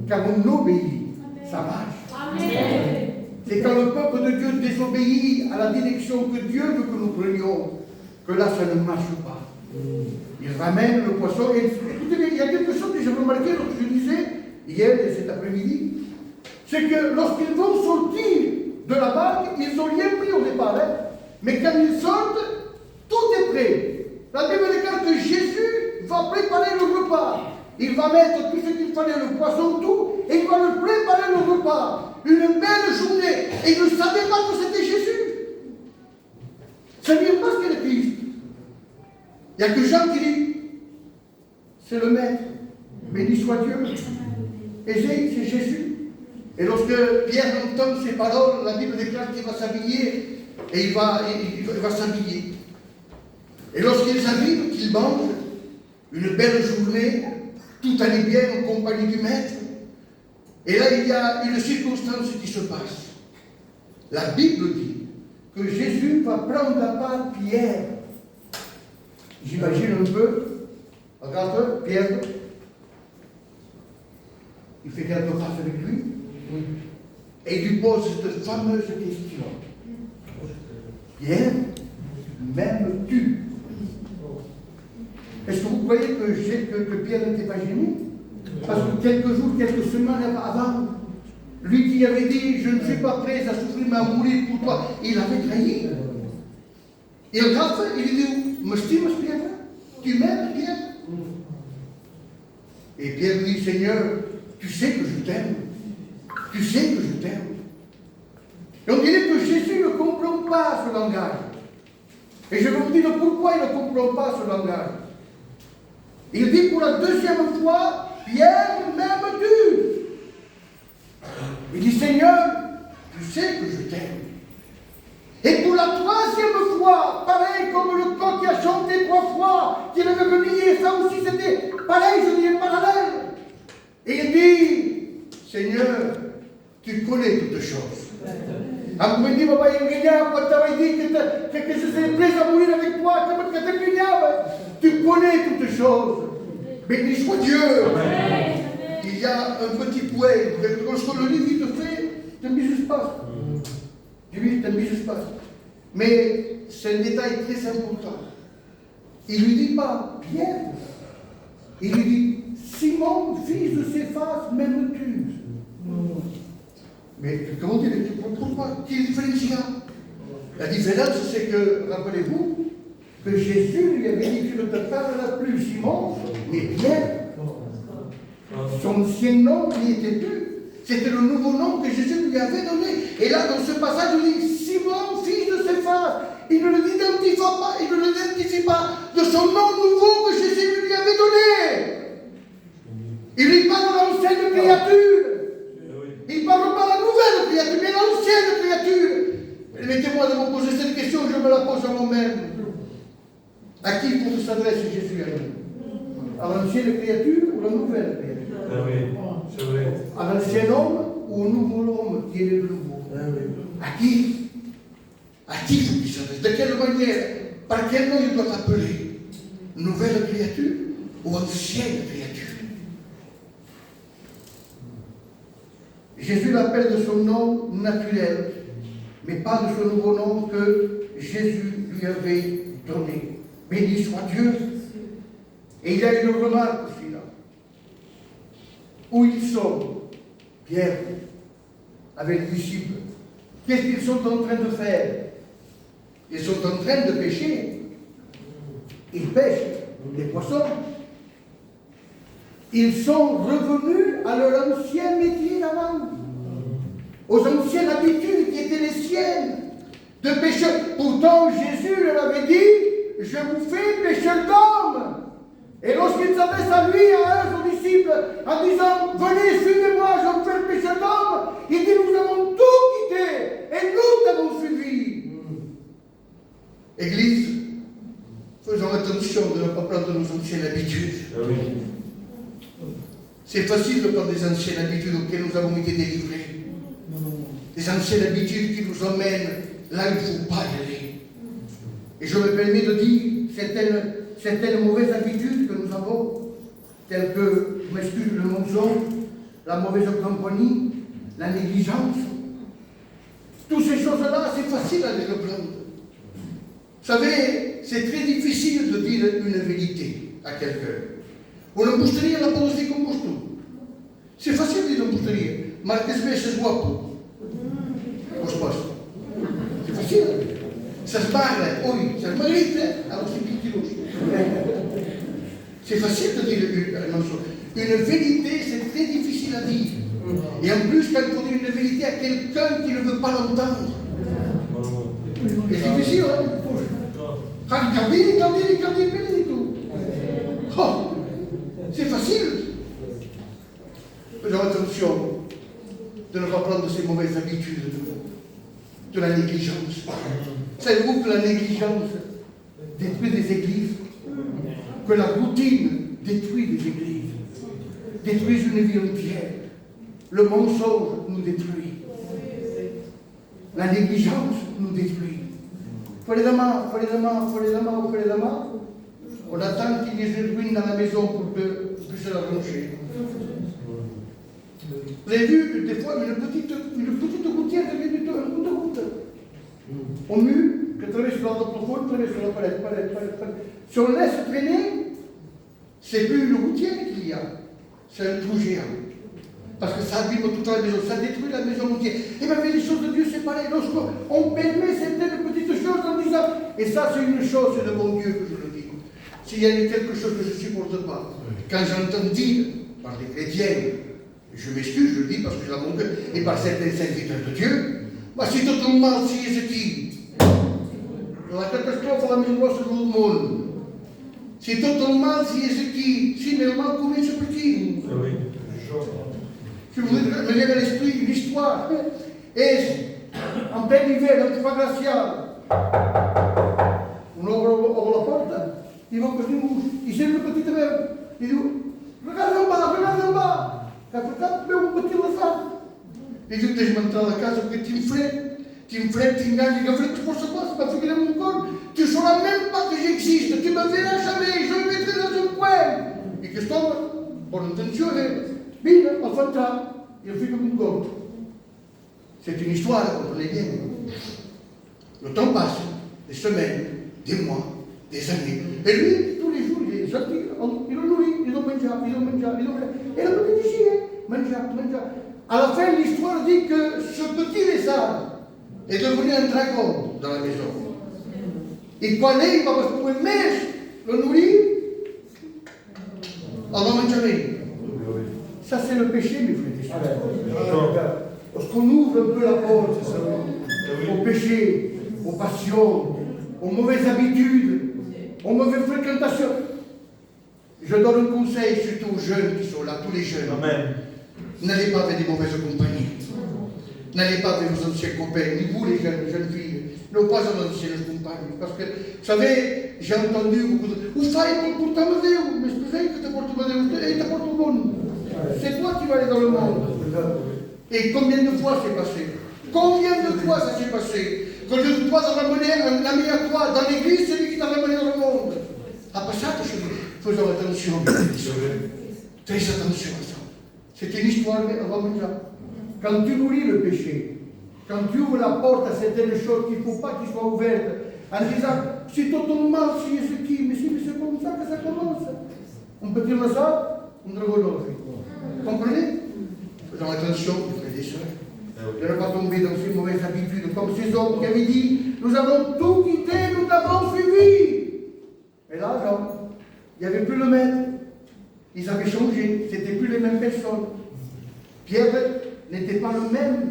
G: quand on obéit, ça marche. Amen. C'est quand le peuple de Dieu désobéit à la direction que Dieu veut que nous prenions, que là, ça ne marche pas. Il ramène le poisson. Et écoutez, il y a quelque chose que j'ai remarqué lorsque je disais hier et cet après-midi, c'est que lorsqu'ils vont sortir de la barque, ils n'ont rien pris au départ, hein, mais quand ils sortent, tout est prêt. La Bible déclare que Jésus va préparer le repas. Il va mettre tout ce qu'il fallait, le poisson, tout, et il va le préparer le repas. Une belle journée. Et ils ne savaient pas que c'était Jésus. Ça ne vient pas ce qu'est le Christ. Il n'y a que Jean qui dit, c'est le Maître. Béni soit Dieu. Et c'est Jésus. Et lorsque Pierre entend ces paroles, la Bible déclare qu'il va s'habiller. Et il va s'habiller. Et lorsqu'il s'habille, qu'il mange, une belle journée, tout allait bien en compagnie du Maître. Et là, il y a une circonstance qui se passe. La Bible dit que Jésus va prendre à part Pierre. J'imagine un peu, regarde, Pierre, il fait quelque chose avec lui, et il lui pose cette fameuse question. Pierre, m'aimes-tu? Est-ce que vous croyez que Pierre n'était pas gêné? Parce que quelques jours, quelques semaines avant, lui qui avait dit, je ne suis pas prêt à souffrir, mais à mourir pour toi, il avait trahi. Et regarde, il lui dit, m'estimes, Pierre? Tu m'aimes, Pierre? Et Pierre lui dit, Seigneur, tu sais que je t'aime. Tu sais que je t'aime. Et on dirait que Jésus ne comprend pas ce langage. Et je vais vous dire pourquoi il ne comprend pas ce langage. Il dit pour la deuxième fois, Pierre, m'aimes-tu? Il dit, Seigneur, tu sais que je t'aime. Et pour la troisième fois, pareil comme le coq qui a chanté 3 fois, qui avait venu, et ça aussi c'était pareil, je dirais parallèle. Et il dit, Seigneur, tu connais toutes choses. Vous me dites, papa, quand tu avais dit que je serais prêt à mourir avec toi, tu connais toutes choses. Béni soit Dieu. Il y a un petit point, lorsqu'on le lit vite fait, t'aimes bien ce passe. T'aimes bien ce passe. Mais c'est un détail très important. Il ne lui dit pas Pierre, il lui dit Simon, fils de Céphas, m'aimes-tu? Mais comment dire, pourquoi? Quelle différence il y a? La différence, c'est que, rappelez-vous, que Jésus lui avait dit, tu ne te parleras plus, Simon, mais Pierre. Son ancien nom n'y était plus. C'était le nouveau nom que Jésus lui avait donné. Et là, dans ce passage, il dit, Simon, fils de Céphas. Il ne l'identifie pas de son nom nouveau que Jésus lui avait donné. Il lui parle de l'ancienne créature. Il ne parle pas de la nouvelle créature, mais l'ancienne créature. À qui il faut que s'adresse Jésus à nous? À l'ancienne créature ou la nouvelle créature?
C: Ah oui, c'est vrai.
G: À l'ancien homme ou au nouveau homme qui est le nouveau?
C: Ah oui.
G: À qui? À qui il faut qu'il s'adresse? De quelle manière? Par quel nom il doit appeler? Nouvelle créature ou ancienne créature? Jésus l'appelle de son nom naturel, mais pas de ce nouveau nom que Jésus lui avait donné. Béni soit Dieu. Et il y a une remarque aussi là. Où ils sont, Pierre, avec les disciples, qu'est-ce qu'ils sont en train de faire? Ils sont en train de pêcher. Ils pêchent des poissons. Ils sont revenus à leur ancien métier d'avant, aux anciennes habitudes qui étaient les siennes, de pêcheurs. Pourtant, Jésus leur avait dit, je vous fais pêcheurs d'hommes. Et lorsqu'il s'adresse à lui, à un de ses disciples, en disant, venez, suivez-moi, je vous fais pêcheurs d'hommes, il dit, nous avons tout quitté, et nous t'avons suivi. Église, faisons attention de ne pas prendre nos anciennes habitudes.
C: Ah oui.
G: C'est facile de prendre des anciennes habitudes auxquelles nous avons été délivrés. Des anciennes habitudes qui nous emmènent là où il ne faut pas y aller. Et je me permets de dire certaines mauvaises habitudes que nous avons, telles que, je m'excuse le mensonge, la mauvaise compagnie, la négligence. Toutes ces choses-là, c'est facile à les reprendre. Vous savez, c'est très difficile de dire une vérité à quelqu'un. Una busteria la podes dir com vols tu. C'est facile de dire une busteria. Marques bé, c'est guapo. Vos pots. C'est facile. S'esbarra, ui, s'esmagrita, alors c'est piquillos. C'est facile de dire un mensonge. Une vérité, c'est très difficile à dire. Et en plus, quand il faut dire une vérité à quelqu'un qui ne veut pas l'entendre. Et c'est difficile, hein? Oh, c'est facile. Faisons attention de ne pas prendre ces mauvaises habitudes de la négligence. Savez-vous que la négligence détruit des églises? Que la routine détruit des églises, détruit une vie entière. Le mensonge nous détruit. La négligence nous détruit. Fuori da main, fuori da main, fuori da main, fuori da main. On attend qu'il y ait une ruine dans la maison pour que je puisse la ranger. Vous avez vu, des fois, une petite gouttière devient un bout de goutte. On mue, que traverse l'ordre profond, traverse la palette. Si on laisse traîner, c'est plus une gouttière qu'il y a, c'est un trou géant. Parce que ça abîme toute la maison, ça détruit la maison entière. Et bien, les choses de Dieu, c'est pareil. Lorsqu'on permet certaines petites choses en disant, et ça, c'est une chose, c'est de mon Dieu que je le dis. S'il y a quelque chose que je ne supporte pas, quand j'entends dire par des chrétiens, je m'excuse, je le dis parce que je la montre, et par certains serviteurs de Dieu, ma si totalement si Ézéchiel, la catastrophe à la maison de tout le monde, si totalement si Ézéchiel, si normalement combien se peut-il? Si vous voulez me lève à l'esprit une histoire, et en plein hiver, un froid glacial, on ouvre la porte, il va que une mouche, il sait le petit verre, il dit, regarde en bas, quand tu un petit enfant. Il dit, je m'entre à la casa parce que tu me frais, tu m'engages, il a fait que je pense pas, c'est pas fait qu'il a mon corps, tu ne sauras même pas que j'existe, tu ne me verras jamais, je me mettrai dans un coin. Et que je tombe, bonne intention, bine, enfant, il a fait comme une gomme. C'est une histoire, comprenez bien. Le temps passe, des semaines, des mois, des années. Et lui, tous les jours, il est gentil, il le nourrit, il le mange. Et le petit ici, mange. À la fin, l'histoire dit que ce petit lézard est devenu un dragon dans la maison. Et quand il va pouvoir le nourrir, on va manger. Ça, c'est le péché, mes frères et sœurs. Lorsqu'on ouvre un peu la porte au péché, aux passions, aux mauvaises habitudes, aux mauvaises fréquentations, je donne un conseil surtout aux jeunes qui sont là, tous les jeunes.
C: Amen.
G: N'allez pas avec des mauvaises compagnies. N'allez pas avec vos anciens copains, ni vous les jeunes filles. non pas en anciennes compagnes. Parce que, vous savez, j'ai entendu beaucoup de... Où fai pour t'amener, mais je sais que tu portes Deus et tu portes le monde. C'est toi qui vas aller dans le monde. Et combien de fois c'est passé? Combien de fois ça s'est passé? Qu'au lieu de toi de ramener un ami à toi dans l'église, c'est lui qui t'a ramené dans le monde. Après ça, faisons attention. Très attention à ça. C'est une histoire avant ça. Quand tu nourris le péché, quand tu ouvres la porte à certaines choses qu'il ne faut pas qu'ils soient ouvertes, en disant, c'est totalement si et ce qui, mais c'est comme ça que ça commence. On peut dire ça, on ne rigole pas. Vous comprenez? Faisons attention, frères et sœurs. De ne pas tomber dans ces mauvaises habitudes, comme ces hommes qui avaient dit, nous avons tout quitté, nous t'avons suivi. Et là, genre, il n'y avait plus le maître. Ils avaient changé, ce n'étaient plus les mêmes personnes. Pierre n'était pas le même,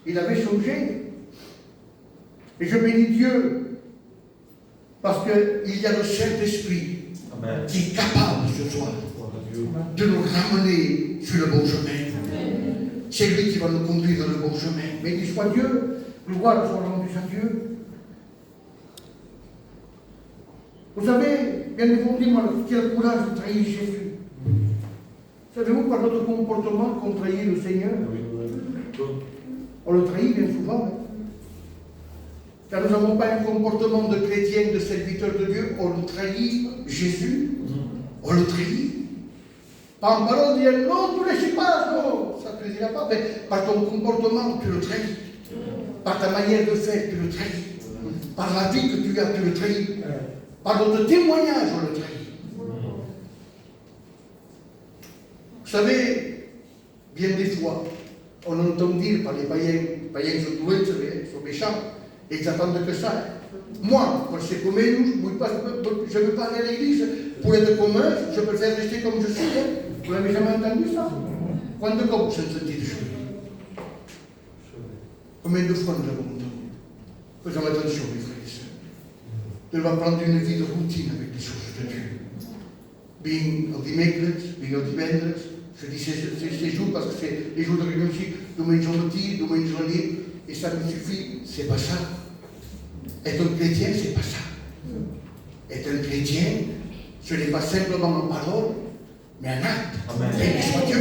G: il avait changé. Et je bénis Dieu, parce qu'il y a le Saint-Esprit qui est capable ce soir de nous ramener sur le bon chemin. C'est lui qui va nous conduire dans le bon chemin. Béni soit Dieu, gloire soit rendue à Dieu. Vous savez, bien défendez-moi, quel courage de trahir Jésus. Savez-vous, par notre comportement qu'on trahit le Seigneur? On le trahit bien souvent. Hein? Car nous n'avons pas un comportement de chrétien, de serviteur de Dieu, on le trahit Jésus. On le trahit. Pas en parole, dire non, tu ne laisses pas, non, ça ne te le dira pas, mais par ton comportement, tu le trahis. Par ta manière de faire, tu le trahis. Par la vie que tu as, tu le trahis. Par notre témoignage, on le trahit. Vous savez, bien des fois, on entend dire par les païens sont doués, sont méchants, et ils attendent que ça. Moi, pour ces communs, je ne veux pas aller à l'église. Pour être commun, je préfère rester comme je suis. Vous n'avez jamais entendu ça? Combien de fois vous êtes senti de choses? Combien de fois nous l'avons entendu? Faisons attention, mes frères et sœurs. De ne pas prendre une vie de routine avec les choses de Dieu. Bien au dimecres, bien au divendres, je dis ces jours parce que c'est les jours de réunion ici, dimanche au dimanche libre, et ça me suffit, c'est pas ça. Être un chrétien, c'est pas ça. Être un chrétien, ce n'est pas simplement en parole, mais en acte. Béni soit Dieu.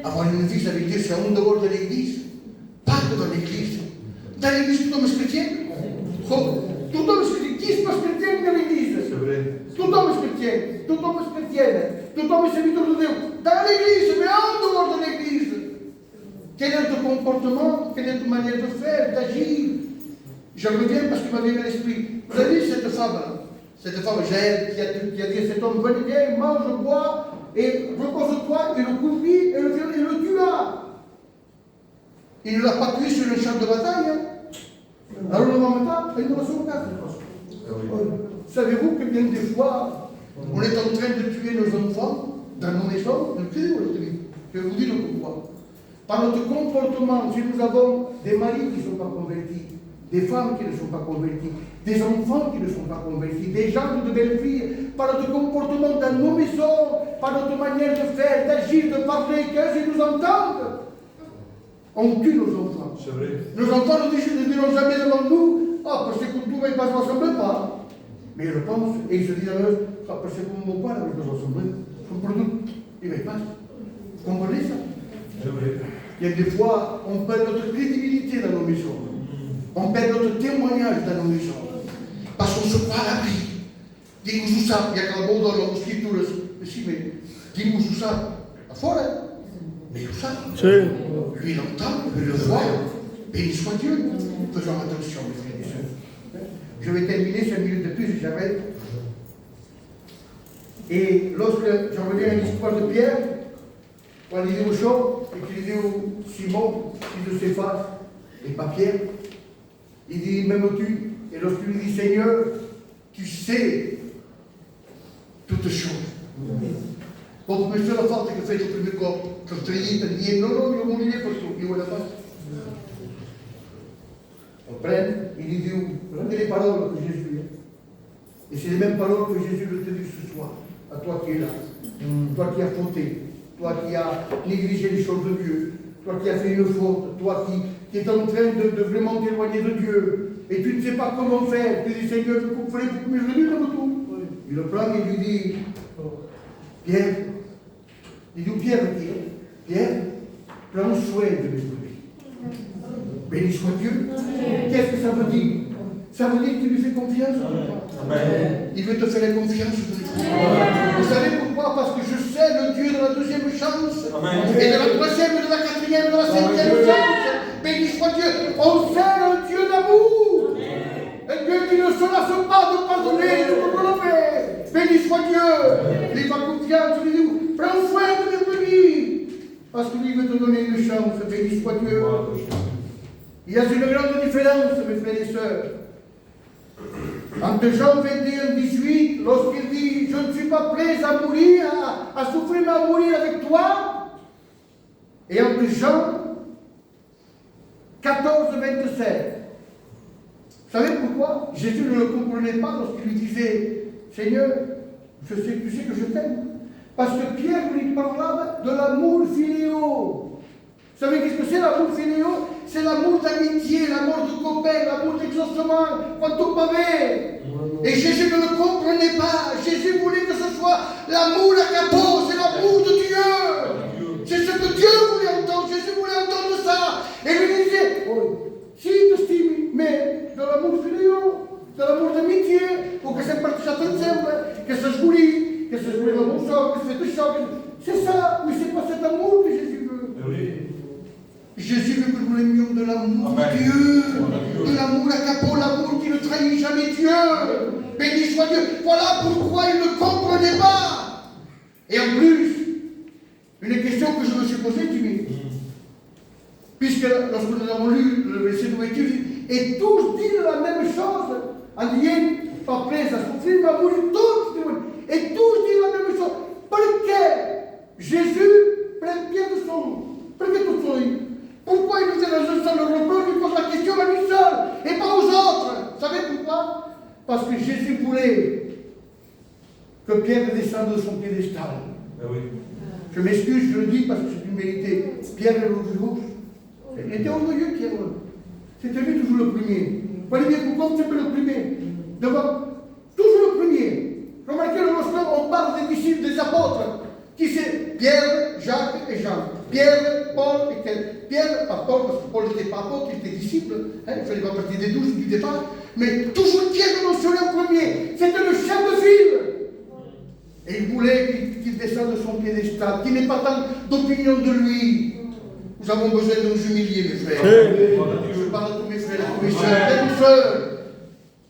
G: Avoir une vie, ça veut dire c'est en dehors de l'église, pas que dans l'église. Dans l'église, tout homme est chrétien. Tout homme est chrétien. Qui se passe chrétien dans l'église? Tout homme est chrétien. Tout homme est chrétienne. Tout homme est serviteur de Dieu. Dans l'église, mais en dehors de l'église. Quel est ton comportement? Quelle est ta manière de faire, d'agir? Je reviens parce qu'il m'a venu à l'esprit. Vous avez vu cette femme, Jaël, qui a dit à cet homme, venez bien, mange, bois, et repose-toi, et le couvrit, et le tua. Il ne l'a pas tué sur le champ de bataille. Hein. Alors le lendemain, il nous l'a sauvé. Savez-vous que bien des fois, on est en train de tuer nos enfants dans nos maisons, le cri ou le tri? Je vais vous dire pourquoi. Par notre comportement, si nous avons des maris qui ne sont pas convertis, des femmes qui ne sont pas converties, des enfants qui ne sont pas convertis, des gens de belles filles, par notre comportement dans nos maisons, par notre manière de faire, d'agir, de parler, qu'ils nous entendent, on tue nos enfants. C'est vrai. Nos enfants ne diront jamais devant nous, ah, parce que tout ne se ressemble pas. Mais ils le pensent, et ils se disent à eux, ah, parce que mon père ne se ressemble pas. Son produit, il ne pas. Vous comprenez ça? C'est vrai. Il y a des fois, on perd notre crédibilité dans nos maisons. On perd notre témoignage dans nos maisons. Parce qu'on se croit à l'abri. Dico su sa, il y a quand même dans la scritture, mais dico su sa, à fora. Mais il ça. Lui, il entend, il le voit. Béni soit Dieu. Faisons attention, mes frères et sœurs. Je vais terminer 5 minutes de plus, j'arrête. Et lorsque j'en reviens à l'histoire de Pierre, quand il dit au chaud, et qu'il dit au Simon, fils de Céphas, et pas Pierre, il dit, m'aimes-tu? Et lorsqu'il lui dit, Seigneur, tu sais toutes choses. Bon, mais c'est la forte che fai il primo corpo, che strillita, niente, no, io morirei per tu, io voglio fare. On prenne, il dit, prenez les paroles que Jésus est. Et c'est les mêmes paroles que Jésus te dit ce soir, à toi qui es là, toi qui as fauté, toi qui as négligé les choses de Dieu, toi qui as fait une faute, toi qui es en train de vraiment t'éloigner de Dieu.
C: et tu ne sais pas comment faire. Tu dis, Seigneur, je couperai pour mes revenus comme tout. Il le prend et lui dit, Pierre, il dit, Pierre, prends soin de mes brebis. Béni soit Dieu. Qu'est-ce que ça veut dire? Ça veut dire que tu lui fais confiance.
D: Amen.
G: Il veut te faire confiance. Vous savez pourquoi? Parce que je sais le Dieu de la deuxième chance,
D: Amen.
G: et de la troisième, de la quatrième, de la cinquième chance. Béni soit Dieu. On sert un Dieu d'amour. Un Dieu qui ne se lasse pas de pardonner, de pardonner. Béni soit Dieu. Il va confiance, il dit, prends soin de mes brebis. Parce que lui veut te donner une chance. Béni soit Dieu. Il y a une grande différence, mes frères et sœurs, entre Jean 21, 18, lorsqu'il dit « Je ne suis pas prêt à mourir, à souffrir, mais à mourir avec toi », et entre Jean 14, 27. Vous savez pourquoi? Jésus ne le comprenait pas lorsqu'il lui disait « Seigneur, tu sais que je t'aime ». Parce que Pierre lui parlait de l'amour filéo. Vous savez qu'est-ce que c'est l'amour filéo? C'est l'amour d'amitié, l'amour de copain, l'amour d'exaucement, quand on m'avait. Et Jésus ne le comprenait pas. Jésus voulait que ce soit l'amour agapo, c'est l'amour de Dieu. C'est ce que Dieu voulait entendre. Jésus voulait entendre ça. Et lui disait, si tu stimes, mais de l'amour filéo, de l'amour d'amitié, pour que ça t'ensemble, que ça se goulie, que ça se goulie dans mon choc, que ça fait du choc. C'est ça, mais c'est pas cet amour que Jésus veut. Jésus veut que nous l'aimions de l'amour de Dieu, de l'amour agapo, l'amour qui ne trahit jamais Dieu. Béni soit Dieu. Voilà pourquoi il ne comprenait pas. Et en plus, une question que je me suis posée, Jimmy, puisque lorsque nous avons lu le verset de l'étude, et tous disent la même chose, en disant, pas prêt à souffrir, mais à mourir, tous, et tous disent la même chose. Pourquoi Jésus prend bien de son, pourquoi tout son livre? Pourquoi il nous est dans un seul repos, il pose la question à lui seul et pas aux autres? Vous savez pourquoi? Parce que Jésus voulait que Pierre descende de son piédestal. Je m'excuse, je le dis parce que c'est une vérité. Pierre est orgueilleux. Il était orgueilleux, Pierre. C'était lui toujours le premier. Vous voyez bien pourquoi c'est le premier. Devant, toujours le premier. Remarquez, lorsqu'on parle des disciples, des apôtres, qui c'est Pierre, Jacques et Jean. Pierre, Paul et quel? Pierre, pas Paul, parce que Paul n'était pas apôtre, il était disciple. Il ne fallait pas partir des 12 du départ. Mais toujours Pierre est mentionné en premier. C'était le chef de file. Et il voulait qu'il descende de son piédestal, qu'il n'ait pas tant d'opinion de lui. Nous avons besoin de nous humilier, mes frères. Je parle à tous mes frères et tous mes sœurs. Mes sœurs,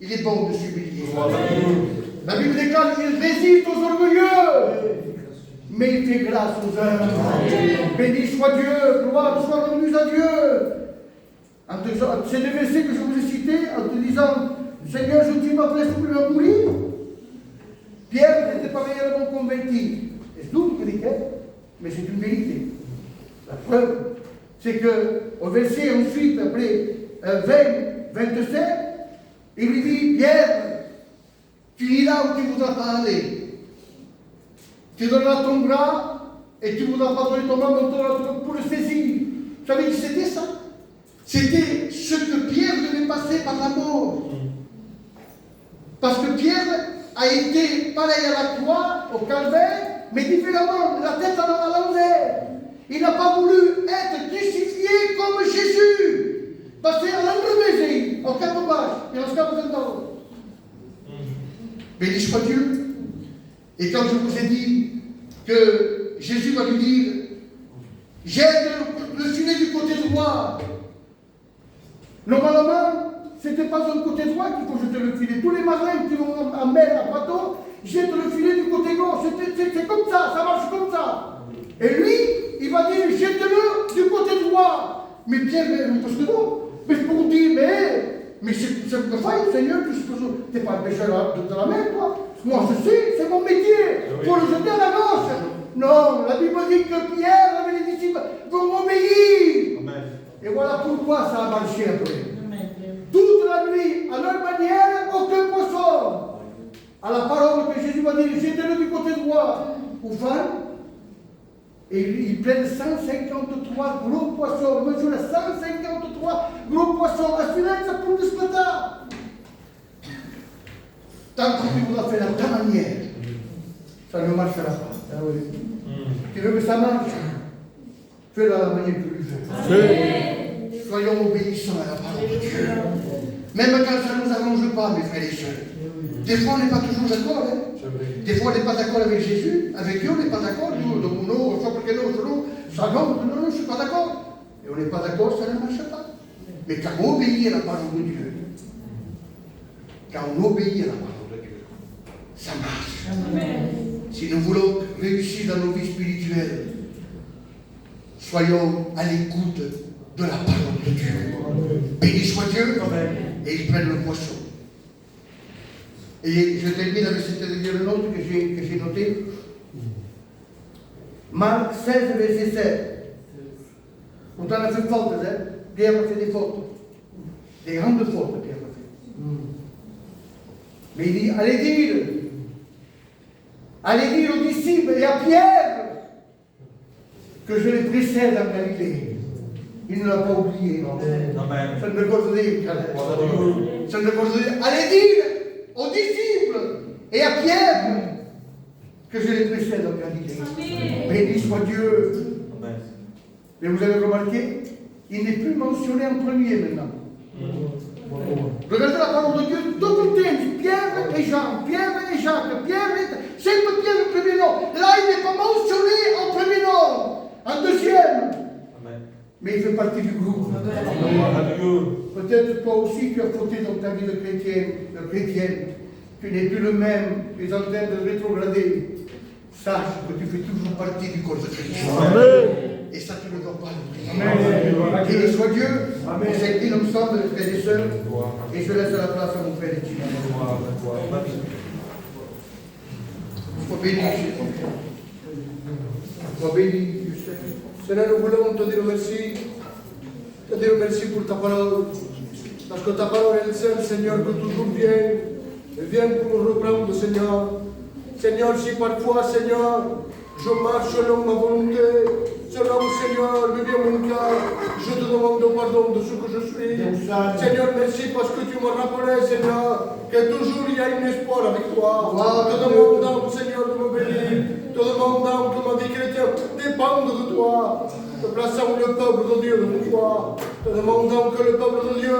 G: il est bon de s'humilier. La Bible déclare qu'il résiste aux orgueilleux, mais il fait grâce aux humbles. Béni soit Dieu, gloire soit rendue à Dieu. C'est des versets que je vous ai cités en te disant, Seigneur, je ne suis pas prêt à mourir. Pierre n'était pas réellement convaincu. C'est tout ce qu'il dit, mais c'est une vérité. La preuve, c'est qu'au verset ensuite, après 20, 27, il lui dit, Pierre, tu iras où tu ne voudras pas aller. Tu donneras ton bras et tu ne voudras pas donner ton bras pour le saisir. Vous savez qui c'était ça? C'était ce que Pierre devait passer par la mort. Parce que Pierre a été pareil à la croix, au calvaire, mais différemment, la tête à l'envers. Il n'a pas voulu être crucifié comme Jésus. Passer à l'enrevers, au cap bas, et au cap d'en. Béni soit Dieu. Et quand je vous ai dit que Jésus va lui dire, jette le filet du côté droit. Normalement, ce n'était pas un côté droit qu'il faut jeter le filet. Tous les marins qui vont en mer, à bateau, jettent le filet du côté gauche. C'est comme ça marche comme ça. Et lui, il va dire, jette-le du côté droit. Mais Pierre, parce que non. Mais pour dire, mais c'est le faille, Seigneur, tu n'es pas un pécheur de la mer, toi. Moi, je sais, c'est mon métier. Il faut le jeter à la gauche. Non, la Bible dit que Pierre, avec les disciples, vont obéir. Amen. Et voilà pourquoi ça a marché après. Toute la nuit, à leur manière, aucun poisson. À la parole que Jésus va dire, jetez-le du côté droit. Ou fin, Et ils prennent 153 gros poissons. Monsieur, 153 gros poissons. Assurance pour le splata. Tant que tu voudras faire de ta manière, ça ne marchera pas. Ah oui. Tu veux que ça marche? Fais-le à la manière que tu veux. Soyons obéissants à la parole de Dieu. Même quand ça ne nous arrange pas, mes frères et sœurs. Des fois, on n'est pas toujours d'accord. Hein? Des fois, on n'est pas d'accord avec Jésus. Avec Dieu, on n'est pas d'accord. Nous, non, je ne suis pas d'accord. Et on n'est pas d'accord, ça ne marche pas. Mais quand on obéit à la parole de Dieu, quand on obéit à la parole de Dieu, ça marche. Amen. Si nous voulons réussir dans nos vies spirituelles, soyons à l'écoute de la parole de Dieu. Béni soit Dieu. Amen. Et ils prennent le poisson. Et je termine avec cette note que j'ai notée. Marc 16, verset 7. On a fait faute, hein? Pierre a fait des fautes. Des grandes fautes, Pierre a fait. Mais il dit, allez dire aux disciples et à Pierre que je les précède en Galilée. Il ne l'a pas oublié. Amen. Ça ne me cause dire. Ça ne me cause dire. Allez dire aux disciples et à Pierre que je les précède en Galilée. Amen. Béni soit Dieu. Amen. Mais vous avez remarqué, il n'est plus mentionné en premier maintenant. Regardez la parole de Dieu, tout le temps, Pierre et Jean, Pierre et Jacques, Pierre et... C'est le Pierre le premier nom. Là, il n'est pas mentionné en premier nom, en deuxième. Amen. Mais il fait partie du groupe. Peut-être toi aussi tu as fauté dans ta vie de chrétienne. Tu n'es plus le même, tu es en train de rétrograder. Sache que tu fais toujours partie du corps de Christ. Amen. Et ça, tu ne dois pas l'oublier. Béni soit Dieu. Amen. C'est qu'il nous semble, les frères et sœurs. Et je laisse la place à mon frère et Tina. Sois béni, sois béni. Seigneur, nous voulons te dire merci. Te dire merci pour ta parole. Parce que ta parole est celle, Seigneur, que toujours vient pour nous reprendre, Seigneur. Seigneur, si parfois, Seigneur, je marche selon ma volonté, selon, Seigneur, le bien mon cœur, je te demande pardon de ce que je suis. Seigneur, merci parce que tu m'as rappelé, Seigneur, que toujours il y a un espoir avec toi. Te demandant, Seigneur, de me bénir, te demandant que ma vie chrétienne dépende de toi, te plaçant le peuple de Dieu devant toi, te demandant que le peuple de Dieu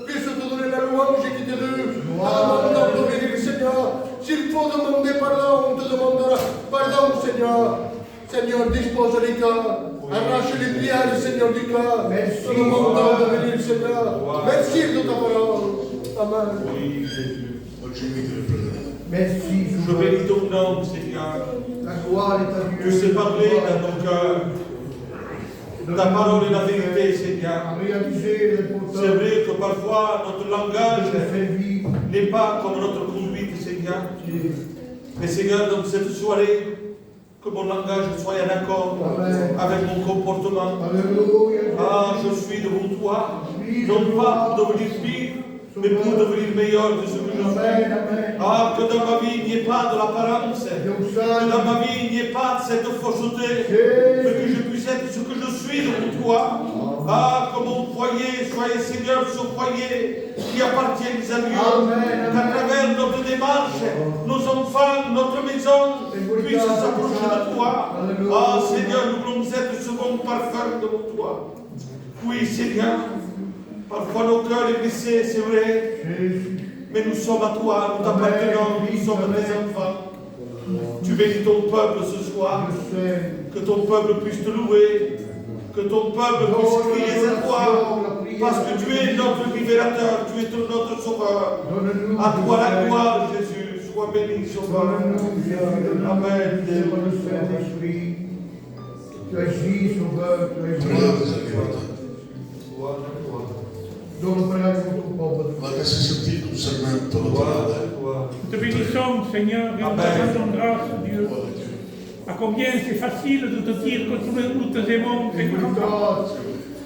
G: puisse te donner la louange qui t'est due, te demandant de venir, Seigneur. S'il faut demander pardon, on te demandera pardon, Seigneur. Seigneur, dispose les cœurs, arrache les prières, Seigneur, du cœur. Merci. Te demandant de venir, Seigneur. Merci de ta parole. Amen.
B: Oui, Jésus.
G: Merci.
H: Je bénis ton nom, Seigneur.
G: La gloire est à Dieu.
H: Tu sais parler dans nos cœurs. Ta parole est la vérité, Seigneur. C'est vrai que parfois notre langage n'est pas comme notre conduite, Seigneur. Mais Seigneur, dans cette soirée, que mon langage soit en accord avec mon comportement. Ah, je suis devant toi, non pas pour devenir pire, mais pour devenir meilleur de ce que je suis. Ah, que dans ma vie il n'y ait pas de l'apparence, que dans ma vie il n'y ait pas de cette fausseté, mais que je puisse être ce que je suis devant toi. Ah, que mon foyer soit, Seigneur, ce foyer qui appartient à Dieu, qu'à travers notre démarche, nos enfants, notre maison puissent s'approcher de toi. Ah, Seigneur, nous voulons être ce bon parfum devant toi. Oui, Seigneur, parfois nos cœurs sont blessés, c'est vrai, mais nous sommes à toi, nous t'appartenons, nous sommes tes enfants. Tu bénis ton peuple ce soir, que ton peuple puisse te louer, que ton peuple puisse crier à toi, parce que tu es notre libérateur, tu es notre sauveur. À toi la gloire, Jésus, sois béni, sauveur. Amen.
G: Tu agis, sauveur, tu agis.
A: Te bénissons, Seigneur, et nous te rendons grâce, Dieu. À combien c'est facile de te dire que nous te aimons, Seigneur.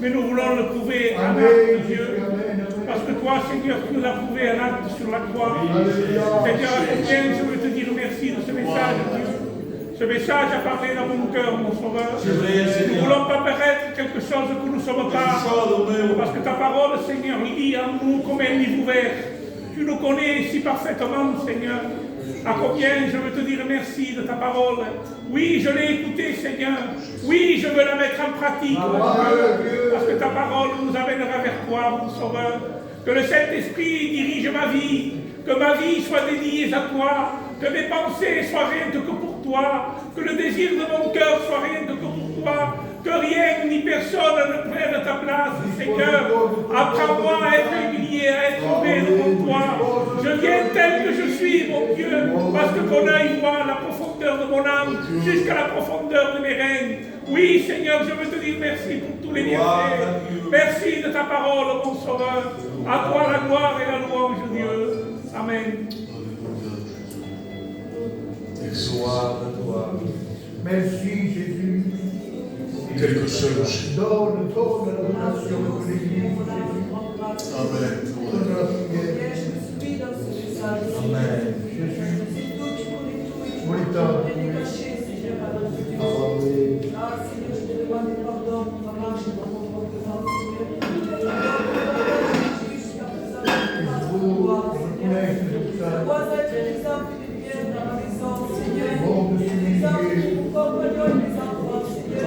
A: Mais nous voulons le prouver en acte, Dieu. Parce que toi, Seigneur, tu nous as prouvé en acte sur la croix. Seigneur, à combien je veux te dire merci de ce message, Dieu. Ce message a parlé dans mon cœur, mon Sauveur.
H: C'est vrai,
A: Nous ne
H: Seigneur.
A: voulons pas paraître quelque chose que nous ne sommes pas. Parce que ta parole, Seigneur, lit en nous comme un livre ouvert. Tu nous connais si parfaitement, Seigneur. À combien je veux te dire merci de ta parole. Oui, je l'ai écoutée, Seigneur. Oui, je veux la mettre en pratique. Parce que ta parole nous amènera vers toi, mon Sauveur. Que le Saint-Esprit dirige ma vie. Que ma vie soit dédiée à toi. Que mes pensées soient rien que pour toi. Que le désir de mon cœur soit rien que pour toi. Que rien ni personne ne prenne ta place, Seigneur. Apprends-moi à être humilié, à être humble devant toi. Je viens tel que je suis, mon Dieu, parce que ton œil voit la profondeur de mon âme jusqu'à la profondeur de mes reins. Oui, Seigneur, je veux te dire merci pour tous les bienfaits. Merci de ta parole, mon Sauveur. À toi la gloire et la louange, Dieu. Amen.
H: Gloire à toi.
C: Merci Jésus.
F: Quelque chose.
C: Donne la relation de l'Église.
F: Amen.
C: Donne la prière.
H: Amen.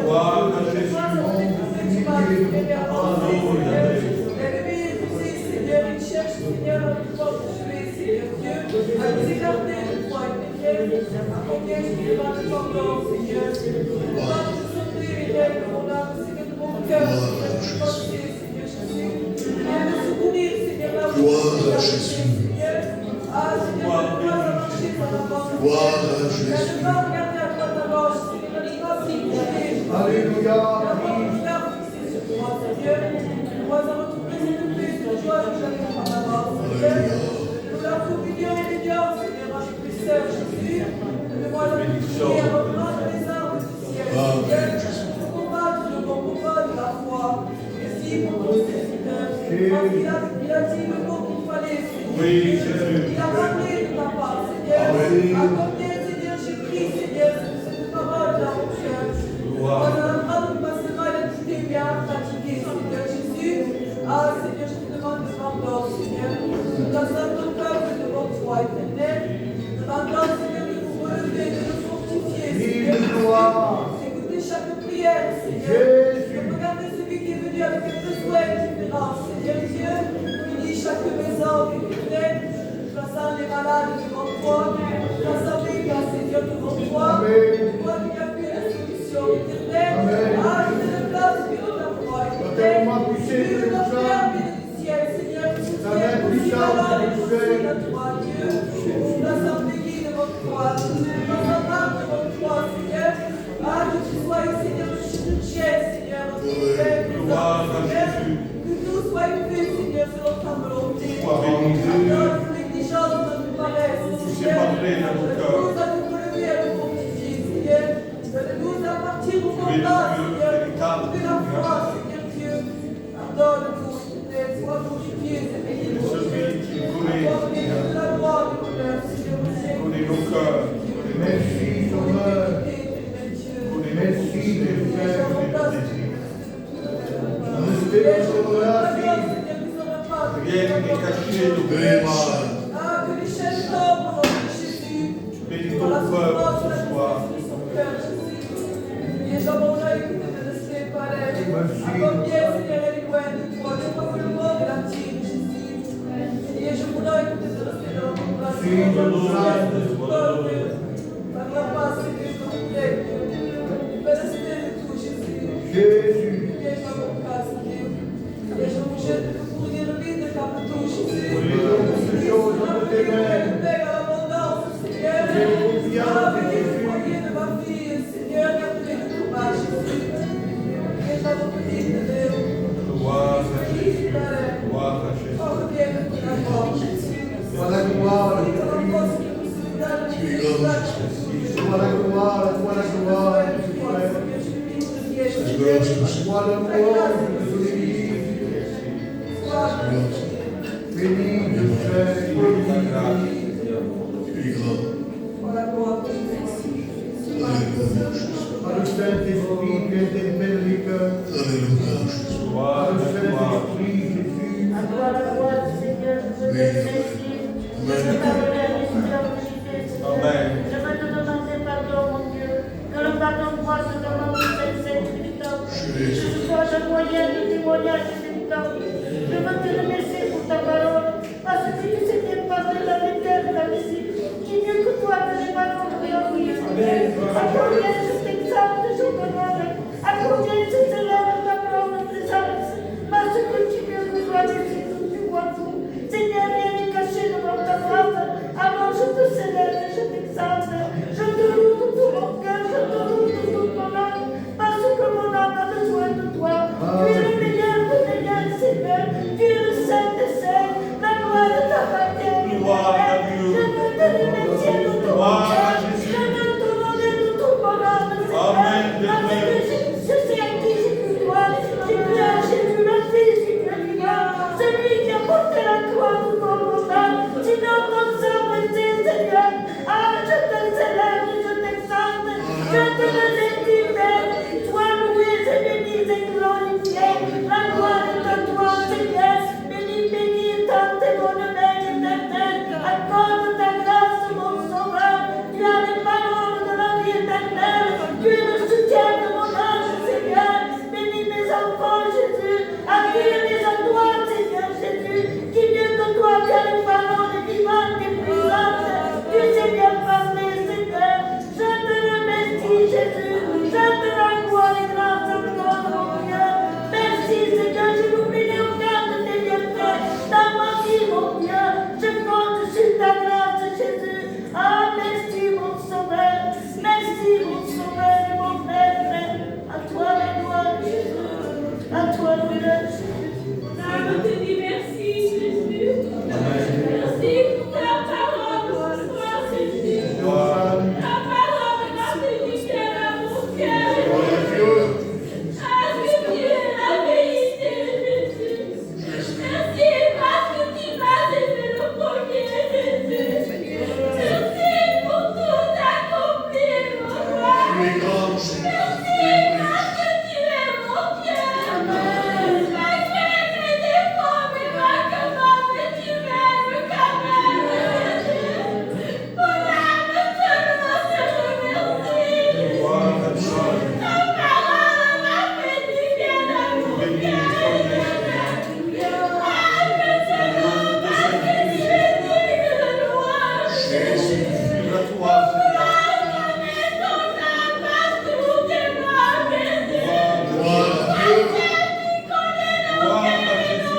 H: Gloire à Jésus.
F: Gloire à Jésus. Gloire à Jésus.
C: Alléluia.
E: Il a dit le mot qu'il fallait.
H: Oui, Jésus.
E: Il a parlé de ta part, Seigneur. À combien, Seigneur, j'ai pris, Seigneur, cette parole dans mon cœur. Pendant la grande passera, il a dit t'es bien fatigué, Seigneur Jésus. Ah, Seigneur, je te demande de pardon, Seieur. Dans ton peuple devant toi, éternel. Demandant, Seigneur, de nous relever, de nous fortifier, Seigneur. Écoutez chaque prière, Seigneur. Regardez celui qui est venu avec un besoin différent, Seigneur Dieu. Bénis chaque maison, éternel. Plaçant les malades devant toi. Plaçant les gars, Seigneur, devant toi. Toi qui as fait la solution, éternel. Ah, je te place, Dieu, de la foi, éternel. Dieu de la prière, Dieu du ciel, Seigneur. Seigneur, aussi malade et possible à toi, Dieu. Plaçant les guides devant toi. Plaçant l'âme devant toi, Seigneur. Ah, que tu sois, Seigneur, le chirurgien, Seigneur, notre Père, Seigneur. Que tout soit fait, Seigneur, selon ta volonté. Pardonne nos négligences de nous paraître, Seigneur. Donne-nous à nous relever, à nous fortifier, Seigneur. Donne-nous à partir au combat, Seigneur. Trouver la foi, Seigneur Dieu. Pardonne-nous, Seigneur. Sois glorifié, Seigneur. Accorde-nous de la gloire et de l'honneur, Seigneur.
H: Connais nos cœurs.
C: Merci, Sauveur. Merci, Père.
H: Rien n'est caché de
E: Ah, que les chaînes tombent au nom de Jésus.
H: Bénis ton peuple ce soir.
E: Les gens vont là écouter de se séparer. À combien, Seigneur, elle est loin de toi. Je crois que le monde est la tienne, Jésus. Et je voudrais écouter de rester dans ton place. Par la passe, Seigneur, s'il vous plaît. Restez de tout, Jésus.
C: Jésus.
E: Et je me casse, Dieu. Et je vous jette de fournir le vide de ta touche, Jésus.
C: Voilà la gloire, voilà la gloire, voilà la gloire, voilà l'amour de l'Église. Béni Dieu Père, béni.
F: Tu es grand.
E: Voilà la gloire de Jésus.
C: Par le Saint-Esprit qui interpelle les cœurs.
F: Alléluia, Jésus.
C: Par le Saint-Esprit, Jésus.
I: À toi la gloire, Seigneur, je veux te remercier. Je veux t'adorer à l'espérité, Seigneur.
H: Amen.
I: Je veux te demander pardon, mon Dieu. Que le pardon soit de demande de cette véritable. Que ce soit le moyen de témoignage véritable. Je veux te remercier pour ta parole. Parce que tu sais bien parler la vérité de la musique. Qui mieux que toi que les paroles de la vie, Seigneur. À combien je t'exalte, je t'honore. À combien je célèbre ta parole de présence. Parce que tu mieux que toi, tu vois tout. Seigneur, rien n'est caché devant ta face. Alors je te célèbre, je t'exalte. Je te loue de tout mon cœur, je te loue de toute mon âme. Parce que mon âme a besoin de toi. Tu es le meilleur des meilleurs, Seigneur. Tu es le saint des saints. La gloire t'appartient.
H: Gloire à Dieu.
I: Je veux te remercier de tout mon
H: Gloire à
I: cœur.
H: Jésus.
I: Je veux t'honorer de tout mon âme, Seigneur.
H: Amen.
I: Parce que je sais à qui j'ai pu voir. J'ai pu à Jésus, le Fils du Dieu vivant. Celui qui a porté la croix de Golgotha. Sinon, comme ça, Seigneur. Ah, je te célèbre, je t'exalte. Je te remercie, Père. Sois loué, et béni, et glorifié. La gloire est à toi, Seigneur. Béni, béni, tant tes bonnes mains éternelles. Accorde ta grâce, mon sauveur. Tu as les paroles de la vie éternelle. Tu es le soutien de mon âme, Seigneur. Bénis mes enfants, Jésus. Attire-les à toi, Seigneur Jésus. Qui mieux que toi, qui a les paroles vivantes et puissantes. Tu sais bien parler, Seigneur. Je te remercie, Jésus. Je te rends gloire et grâce encore, mon Dieu. Merci, Seigneur. Je n'oublie aucun de tes bienfaits dans ma vie, mon Dieu. Je compte sur ta grâce, Jésus. Ah, merci, mon sauveur. Merci, mon sauveur et mon maître. À toi la gloire, Jésus. À toi l'honneur, Jésus.
J: Je te dis merci, Jésus. Merci pour ta parole ce soir, Jésus. Ta parole m'a fait du bien à mon cœur. Ah, que tu es la vérité, Jésus. Merci parce que tu m'as aimé le premier, Jésus. Merci pour tout accomplir, mon roi. Merci parce que tu es mon Dieu. Ma chaîne est déformée, ma commande est humaine, quand même. Mon âme seulement te remercie. Ta parole m'a fait du bien à mon cœur. Ah, que ce nom t'a fait du digne de louange.
H: Vive à toi, Seigneur.
J: Mets ton âme partout tes mains, Jésus.
F: Gloire à Dieu.
H: Gloire à Jésus.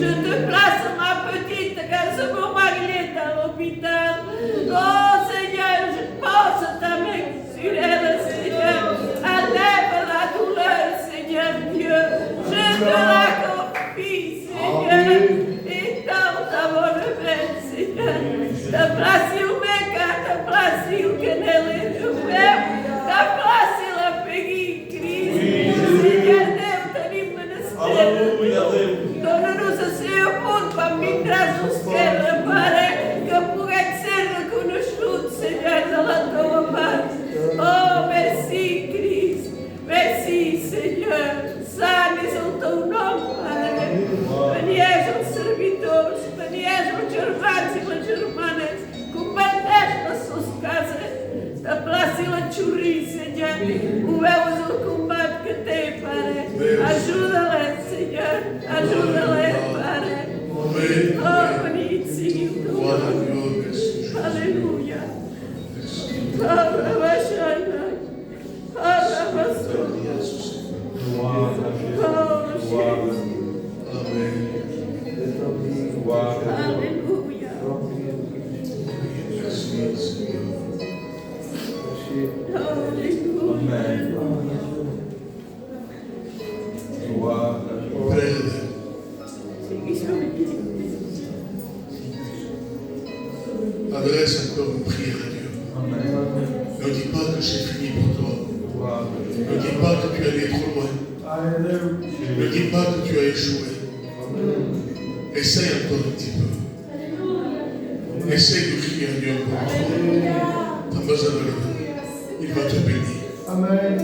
I: Je te place ma petite, car ce moment il est à l'hôpital. Oh Seigneur, je pose ta main sur elle, Seigneur. Enlève la douleur, Seigneur Dieu. Je te la confie, Seigneur. Et dans ta volonté, Seigneur. Ta place il meca, ta place il que nele do meu. Ta place il a pegui Cristo. Seigneur Deus, te menester.
H: Aleluia, Deus.
I: Dona-nos o seu amor para mim, traz-nos terra para que possa ser reconhecido, Senhor, da tua paz. Oh, merci, Cristo. Merci, Senhor. Sanes o teu nome, Pai. Benies os servidores, benies os irmãos e as irmãs, combateste nas suas casas, da place e la churri, Senhor. O é o combate que tem, Pai. Ajuda-la, Senhor. Ajuda-la, Pai. Oh, benitinho tu. Aleluia. Arabashana. Arabasana. Aleluia.
F: Adresse encore une prière à Dieu. Ne dis pas que c'est fini pour toi. Ne dis pas que tu es allé trop loin. Ne dis pas que tu as échoué. Essaye encore un petit peu. Essaye de crier à Dieu encore une fois. Tu as besoin de lever. Il va te bénir. Amen.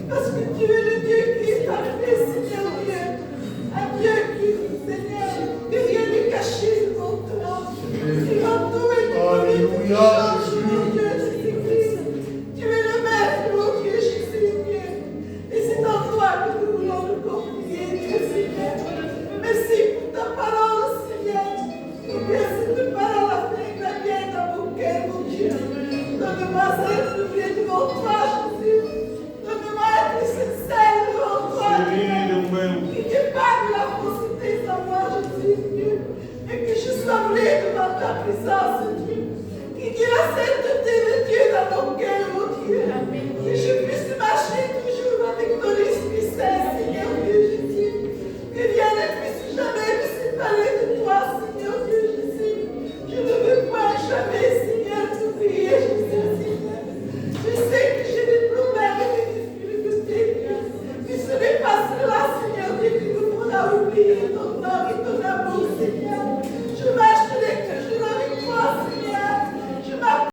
I: Parce que tu es le Dieu qui est parfait, Seigneur Dieu. Un Dieu qui, Seigneur, que rien n'est caché devant toi. Tu vas tout et tout.
B: Alléluia,
I: mon Dieu, Jésus-Christ. Tu es le Maître, mon Dieu, Jésus-Dieu. Et c'est en toi que nous voulons nous confier, Dieu Seigneur. Merci pour ta parole, Seigneur. Combien cette parole a fait éclater dans mon cœur, mon Dieu. Donne-moi ça retrouver devant toi, Jésus. Donne-moi être sincère devant toi, Dieu. Qui épargne la fausseté en moi, Jésus, et que je sois vrai devant ta présence, Dieu. Qui dit la sainteté de Dieu dans mon cœur, mon Dieu.